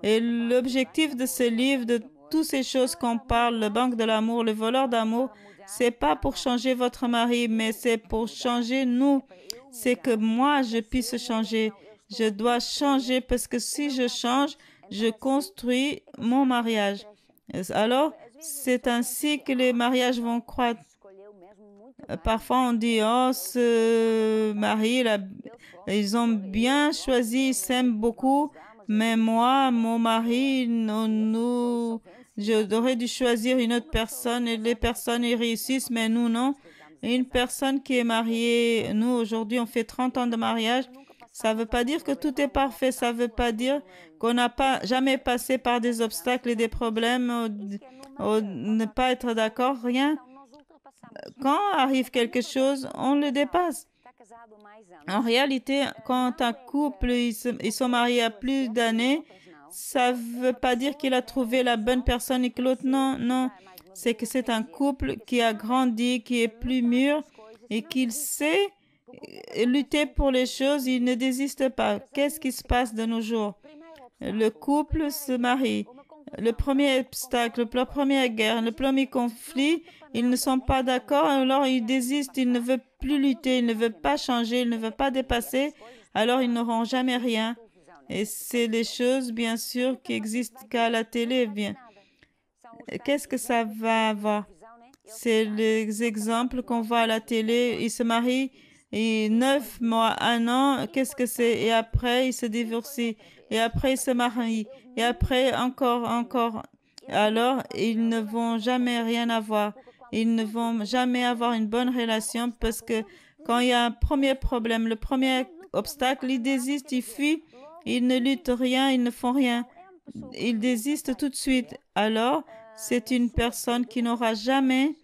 Et l'objectif de ce livre, de toutes ces choses qu'on parle, le banque de l'amour, le voleur d'amour, c'est pas pour changer votre mari, mais c'est pour changer nous. C'est que moi, je puisse changer. Je dois changer parce que si je change, je construis mon mariage. Alors, c'est ainsi que les mariages vont croître. Parfois, on dit, oh, ce mari, ils ont bien choisi, ils s'aiment beaucoup, mais moi, mon mari, j'aurais dû choisir une autre personne et les personnes y réussissent, mais nous, non. Une personne qui est mariée, nous, aujourd'hui, on fait 30 ans de mariage. Ça ne veut pas dire que tout est parfait. Ça ne veut pas dire qu'on n'a pas jamais passé par des obstacles et des problèmes, ne pas être d'accord, rien. Quand arrive quelque chose, on le dépasse. En réalité, quand un couple, ils sont mariés à plus d'années, ça ne veut pas dire qu'il a trouvé la bonne personne et que l'autre, non, non. C'est que c'est un couple qui a grandi, qui est plus mûr et qu'il sait lutter pour les choses, il ne désiste pas. Qu'est-ce qui se passe de nos jours? Le couple se marie. Le premier obstacle, la première guerre, le premier conflit, ils ne sont pas d'accord, alors ils désistent, ils ne veulent plus lutter, ils ne veulent pas changer, ils ne veulent pas dépasser, alors ils n'auront jamais rien. Et c'est les choses, bien sûr, qui existent qu'à la télé. Bien. Qu'est-ce que ça va avoir? C'est les exemples qu'on voit à la télé. Ils se marient et 9 mois, 1 an, qu'est-ce que c'est? Et après, ils se divorcient. Et après, ils se marient. Et après, encore. Alors, ils ne vont jamais rien avoir. Ils ne vont jamais avoir une bonne relation parce que quand il y a un premier problème, le premier obstacle, ils désistent, ils fuient, ils ne luttent rien, ils ne font rien. Ils désistent tout de suite. Alors, c'est une personne qui n'aura jamais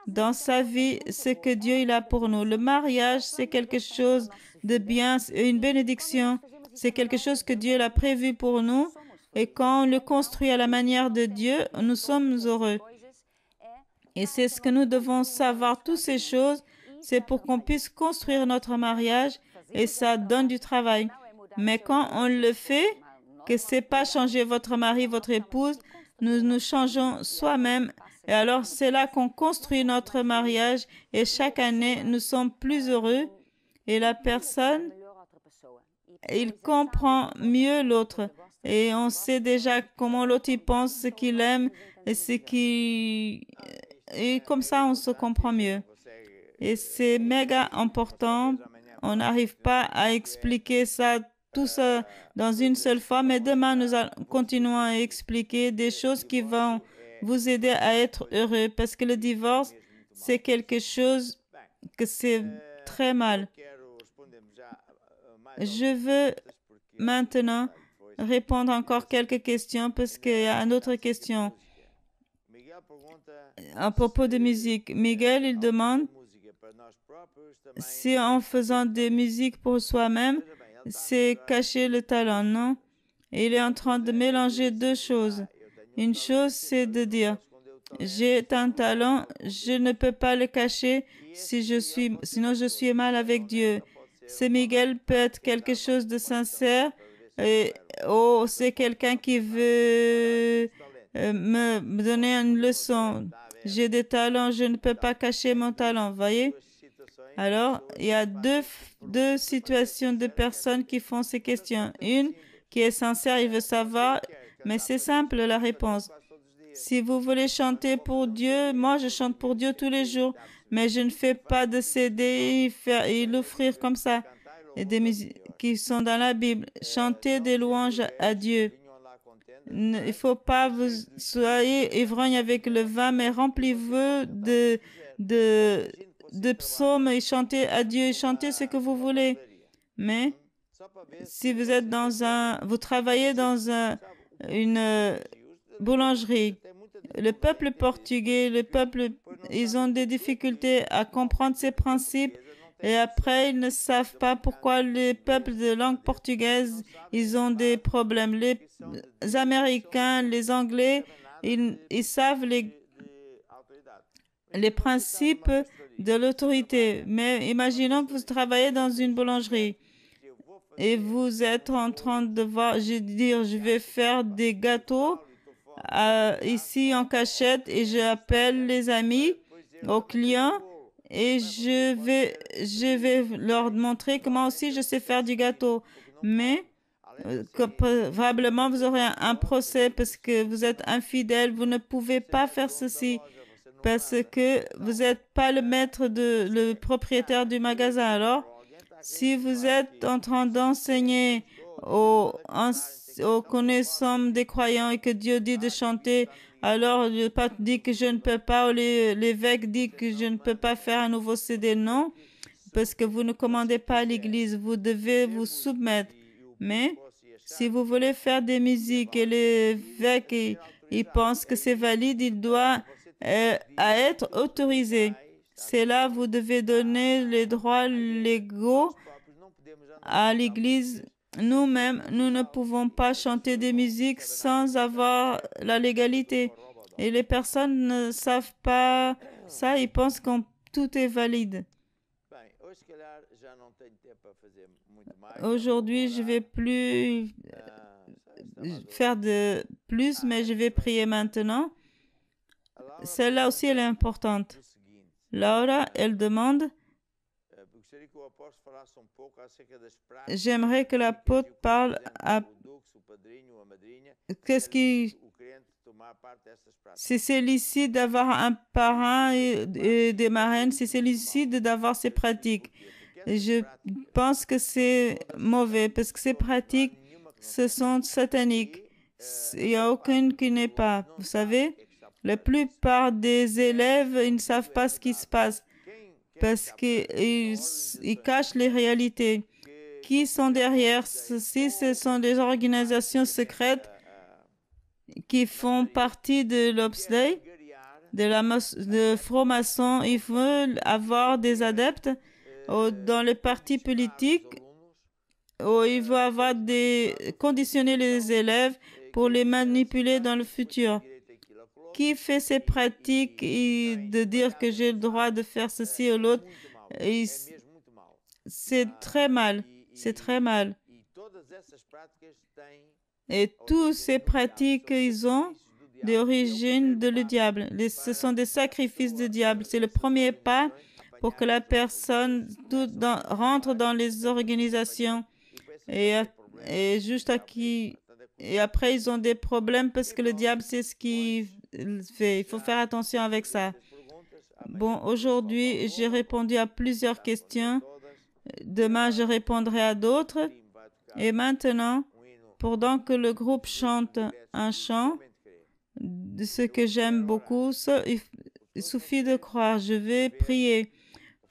dans sa vie ce que Dieu il a pour nous. Le mariage, c'est quelque chose de bien, une bénédiction. C'est quelque chose que Dieu l'a prévu pour nous. Et quand on le construit à la manière de Dieu, nous sommes heureux. Et c'est ce que nous devons savoir. Toutes ces choses, c'est pour qu'on puisse construire notre mariage et ça donne du travail. Mais quand on le fait, que c'est pas changer votre mari, votre épouse, nous changeons soi-même. Et alors, c'est là qu'on construit notre mariage et chaque année, nous sommes plus heureux. Et la personne, il comprend mieux l'autre. Et on sait déjà comment l'autre il pense, ce qu'il aime et ce qui... Et comme ça, on se comprend mieux. Et c'est méga important. On n'arrive pas à expliquer ça, tout ça dans une seule fois, mais demain, nous continuons à expliquer des choses qui vont vous aider à être heureux parce que le divorce, c'est quelque chose que c'est très mal. Je veux maintenant répondre encore quelques questions parce qu'il y a une autre question à propos de musique. Miguel, il demande si en faisant des musiques pour soi-même, c'est cacher le talent, non? Et il est en train de mélanger deux choses. Une chose, c'est de dire, j'ai un talent, je ne peux pas le cacher sinon je suis mal avec Dieu. Ce Miguel peut être quelque chose de sincère. C'est quelqu'un qui veut me donner une leçon. J'ai des talents, je ne peux pas cacher mon talent, voyez? Alors, il y a deux situations de personnes qui font ces questions. Une qui est sincère, il veut savoir, mais c'est simple la réponse. Si vous voulez chanter pour Dieu, moi je chante pour Dieu tous les jours, mais je ne fais pas de CD et l'offrir comme ça. Et des musiques qui sont dans la Bible. Chantez des louanges à Dieu. Il ne faut pas vous soyez ivrogne avec le vin, mais remplissez-vous de psaumes et chantez à Dieu, chantez ce que vous voulez. Mais si vous êtes vous travaillez dans une boulangerie, le peuple portugais, ils ont des difficultés à comprendre ces principes et après, ils ne savent pas pourquoi les peuples de langue portugaise, ils ont des problèmes. Les Américains, les Anglais, ils savent les principes de l'autorité. Mais imaginons que vous travaillez dans une boulangerie et vous êtes en train de voir, je vais faire des gâteaux ici en cachette et j'appelle les amis, aux clients et je vais leur montrer comment aussi je sais faire du gâteau. Mais probablement vous aurez un procès parce que vous êtes infidèle, vous ne pouvez pas faire ceci. Parce que vous n'êtes pas le maître, le propriétaire du magasin. Alors, Si vous êtes en train d'enseigner aux connaissants des croyants et que Dieu dit de chanter, alors le pape dit que je ne peux pas, ou l'évêque dit que je ne peux pas faire un nouveau CD, non, parce que vous ne commandez pas à l'église, vous devez vous soumettre. Mais si vous voulez faire des musiques et l'évêque il pense que c'est valide, il doit être autorisé. C'est là vous devez donner les droits légaux à l'église. Nous-mêmes, nous ne pouvons pas chanter des musiques sans avoir la légalité. Et les personnes ne savent pas ça, ils pensent que tout est valide. Aujourd'hui, je vais plus faire de plus, mais je vais prier maintenant. Celle-là aussi, elle est importante. Laura, elle demande, j'aimerais que l'apôtre parle à qu'est-ce qui... Si c'est licite d'avoir un parrain et des marraines, si c'est licite d'avoir ces pratiques. Je pense que c'est mauvais parce que ces pratiques, ce sont sataniques. Il n'y a aucune qui n'est pas. Vous savez, la plupart des élèves, ils ne savent pas ce qui se passe parce qu'ils cachent les réalités. Qui sont derrière ceci? Ce sont des organisations secrètes qui font partie de l'Obsley, de francs-maçons. Ils veulent avoir des adeptes dans les partis politiques où ils veulent avoir conditionner les élèves pour les manipuler dans le futur. Qui fait ces pratiques et de dire que j'ai le droit de faire ceci ou l'autre? C'est très mal. C'est très mal. Et toutes ces pratiques, ils ont d'origine de le diable. Ce sont des sacrifices du diable. C'est le premier pas pour que la personne rentre dans les organisations. Et après, ils ont des problèmes parce que le diable, c'est ce qu'il fait. Il faut faire attention avec ça. Bon, aujourd'hui, j'ai répondu à plusieurs questions. Demain, je répondrai à d'autres. Et maintenant, pendant que le groupe chante un chant, de ce que j'aime beaucoup, il suffit de croire. Je vais prier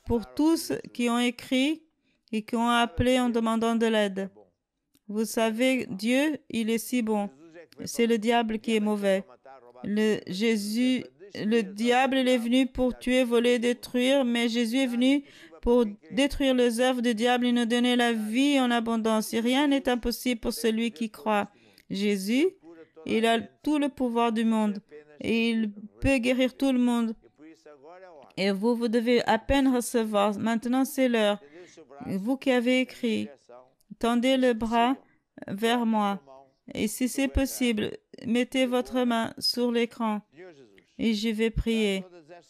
pour tous qui ont écrit et qui ont appelé en demandant de l'aide. Vous savez, Dieu, il est si bon. C'est le diable qui est mauvais. Le diable, il est venu pour tuer, voler, détruire, mais Jésus est venu pour détruire les œuvres du diable et nous donner la vie en abondance. Et rien n'est impossible pour celui qui croit. Jésus, il a tout le pouvoir du monde et il peut guérir tout le monde. Et vous devez à peine recevoir. Maintenant, c'est l'heure. Vous qui avez écrit, tendez le bras vers moi. Et si c'est possible, mettez votre main sur l'écran et je vais prier.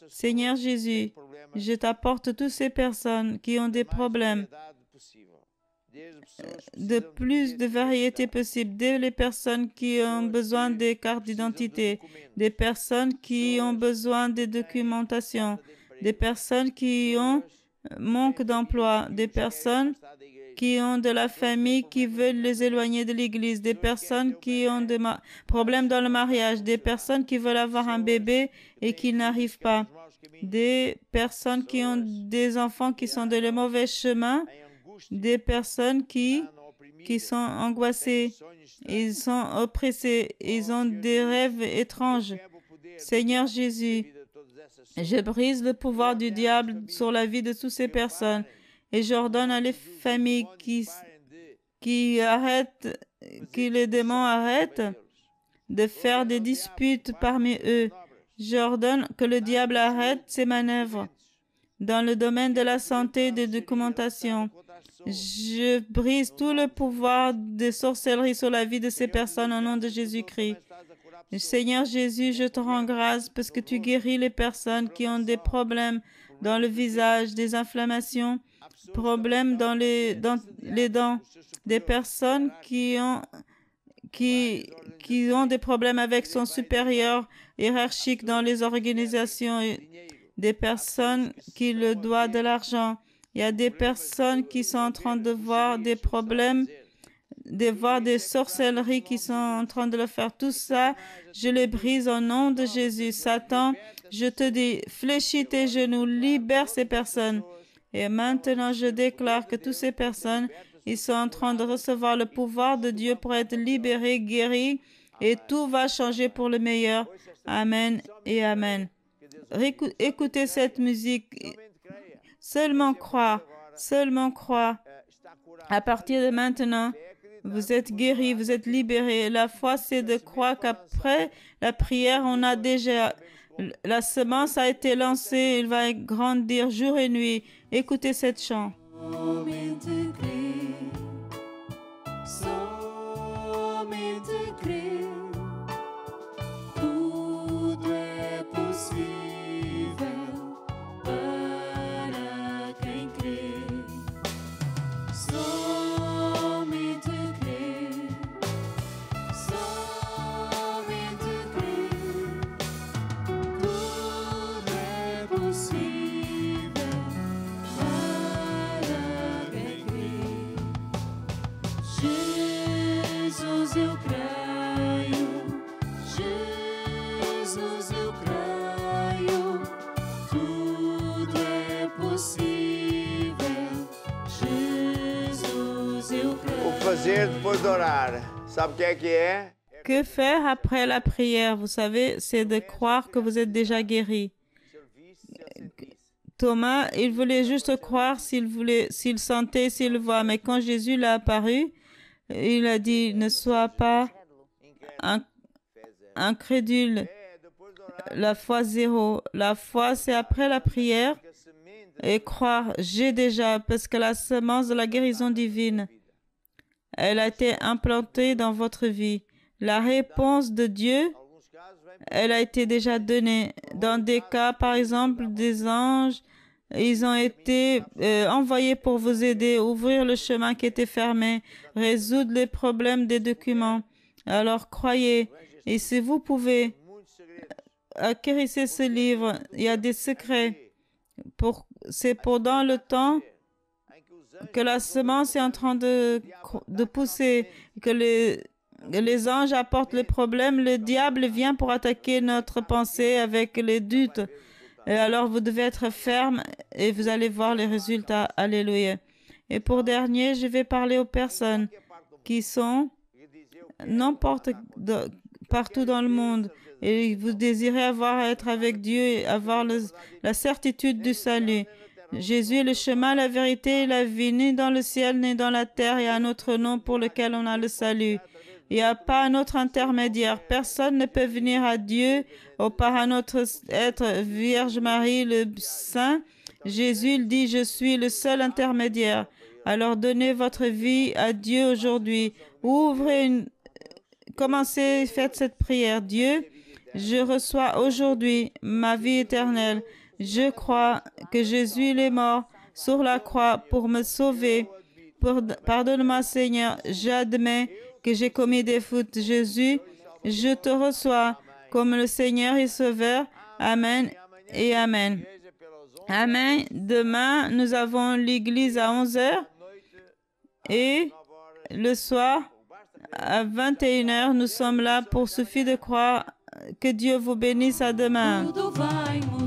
Seigneur Jésus, je t'apporte toutes ces personnes qui ont des problèmes de plus de variété possible, des personnes qui ont besoin des cartes d'identité, des personnes qui ont besoin de documentation, des personnes qui ont manque d'emploi, des personnes qui ont de la famille qui veulent les éloigner de l'église, des personnes qui ont des problèmes dans le mariage, des personnes qui veulent avoir un bébé et qui n'arrivent pas, des personnes qui ont des enfants qui sont dans le mauvais chemin, des personnes qui sont angoissées, ils sont oppressés, ils ont des rêves étranges. Seigneur Jésus, je brise le pouvoir du diable sur la vie de toutes ces personnes et j'ordonne à les familles qui arrêtent, que les démons arrêtent de faire des disputes parmi eux. J'ordonne que le diable arrête ses manœuvres dans le domaine de la santé et de documentation. Je brise tout le pouvoir de sorcellerie sur la vie de ces personnes au nom de Jésus-Christ. Seigneur Jésus, je te rends grâce parce que tu guéris les personnes qui ont des problèmes dans le visage, des inflammations, problèmes dans les dents, des personnes qui ont des problèmes avec son supérieur hiérarchique dans les organisations, des personnes qui le doivent de l'argent, Il y a des personnes qui sont en train de voir des problèmes, de voir des sorcelleries qui sont en train de le faire. Tout ça, je les brise au nom de Jésus. Satan, je te dis, fléchis tes genoux, libère ces personnes. Et maintenant, je déclare que toutes ces personnes, ils sont en train de recevoir le pouvoir de Dieu pour être libérés, guéris, et tout va changer pour le meilleur. Amen et Amen. Écoutez cette musique. Seulement croire, seulement croire. À partir de maintenant, vous êtes guéris, vous êtes libérés. La foi, c'est de croire qu'après la prière, on a déjà... La semence a été lancée, il va grandir jour et nuit. Écoutez cette chant. Somente crer, somente crer, tudo é possível para quem crê. Somente crer, somente crer, tudo é possível para quem crê. Jesus, eu creio. Jesus, eu creio. Tudo é possível. Jesus, eu O creio. fazer depois de orar, sabe o que é? Que faire après la prière? Vous savez, c'est de croire que vous êtes déjà guéri. Thomas, il voulait juste croire s'il sentait, s'il voit. Mais quand Jésus l'a apparu, il a dit, ne sois pas incrédule. La foi zéro. La foi, c'est après la prière. Et croire, j'ai déjà, parce que la semence de la guérison divine, elle a été implantée dans votre vie. La réponse de Dieu, elle a été déjà donnée. Dans des cas, par exemple, des anges, ils ont été envoyés pour vous aider, ouvrir le chemin qui était fermé, résoudre les problèmes des documents. Alors croyez, et si vous pouvez, acquérissez ce livre. Il y a des secrets. C'est pendant le temps que la semence est en train de pousser, que les anges apportent les problèmes, le diable vient pour attaquer notre pensée avec les doutes. Et alors vous devez être ferme et vous allez voir les résultats. Alléluia. Et pour dernier, je vais parler aux personnes qui sont partout dans le monde et vous désirez être avec Dieu et avoir la certitude du salut. Jésus est le chemin, la vérité et la vie. Ni dans le ciel, ni dans la terre, il y a un autre nom pour lequel on a le salut. Il n'y a pas un autre intermédiaire. Personne ne peut venir à Dieu ou par un autre être. Vierge Marie, le Saint, Jésus, il dit, je suis le seul intermédiaire. Alors donnez votre vie à Dieu aujourd'hui. Commencez, faites cette prière. Dieu, je reçois aujourd'hui ma vie éternelle. Je crois que Jésus il est mort sur la croix pour me sauver. Pardonne-moi, Seigneur. J'admets que j'ai commis des fautes. Jésus, je te reçois comme le Seigneur et Sauveur. Amen et Amen. Amen. Demain, nous avons l'église à 11h et le soir à 21h, nous sommes là pour suffit de croire. Que Dieu vous bénisse. À demain. Tudo vai mudar.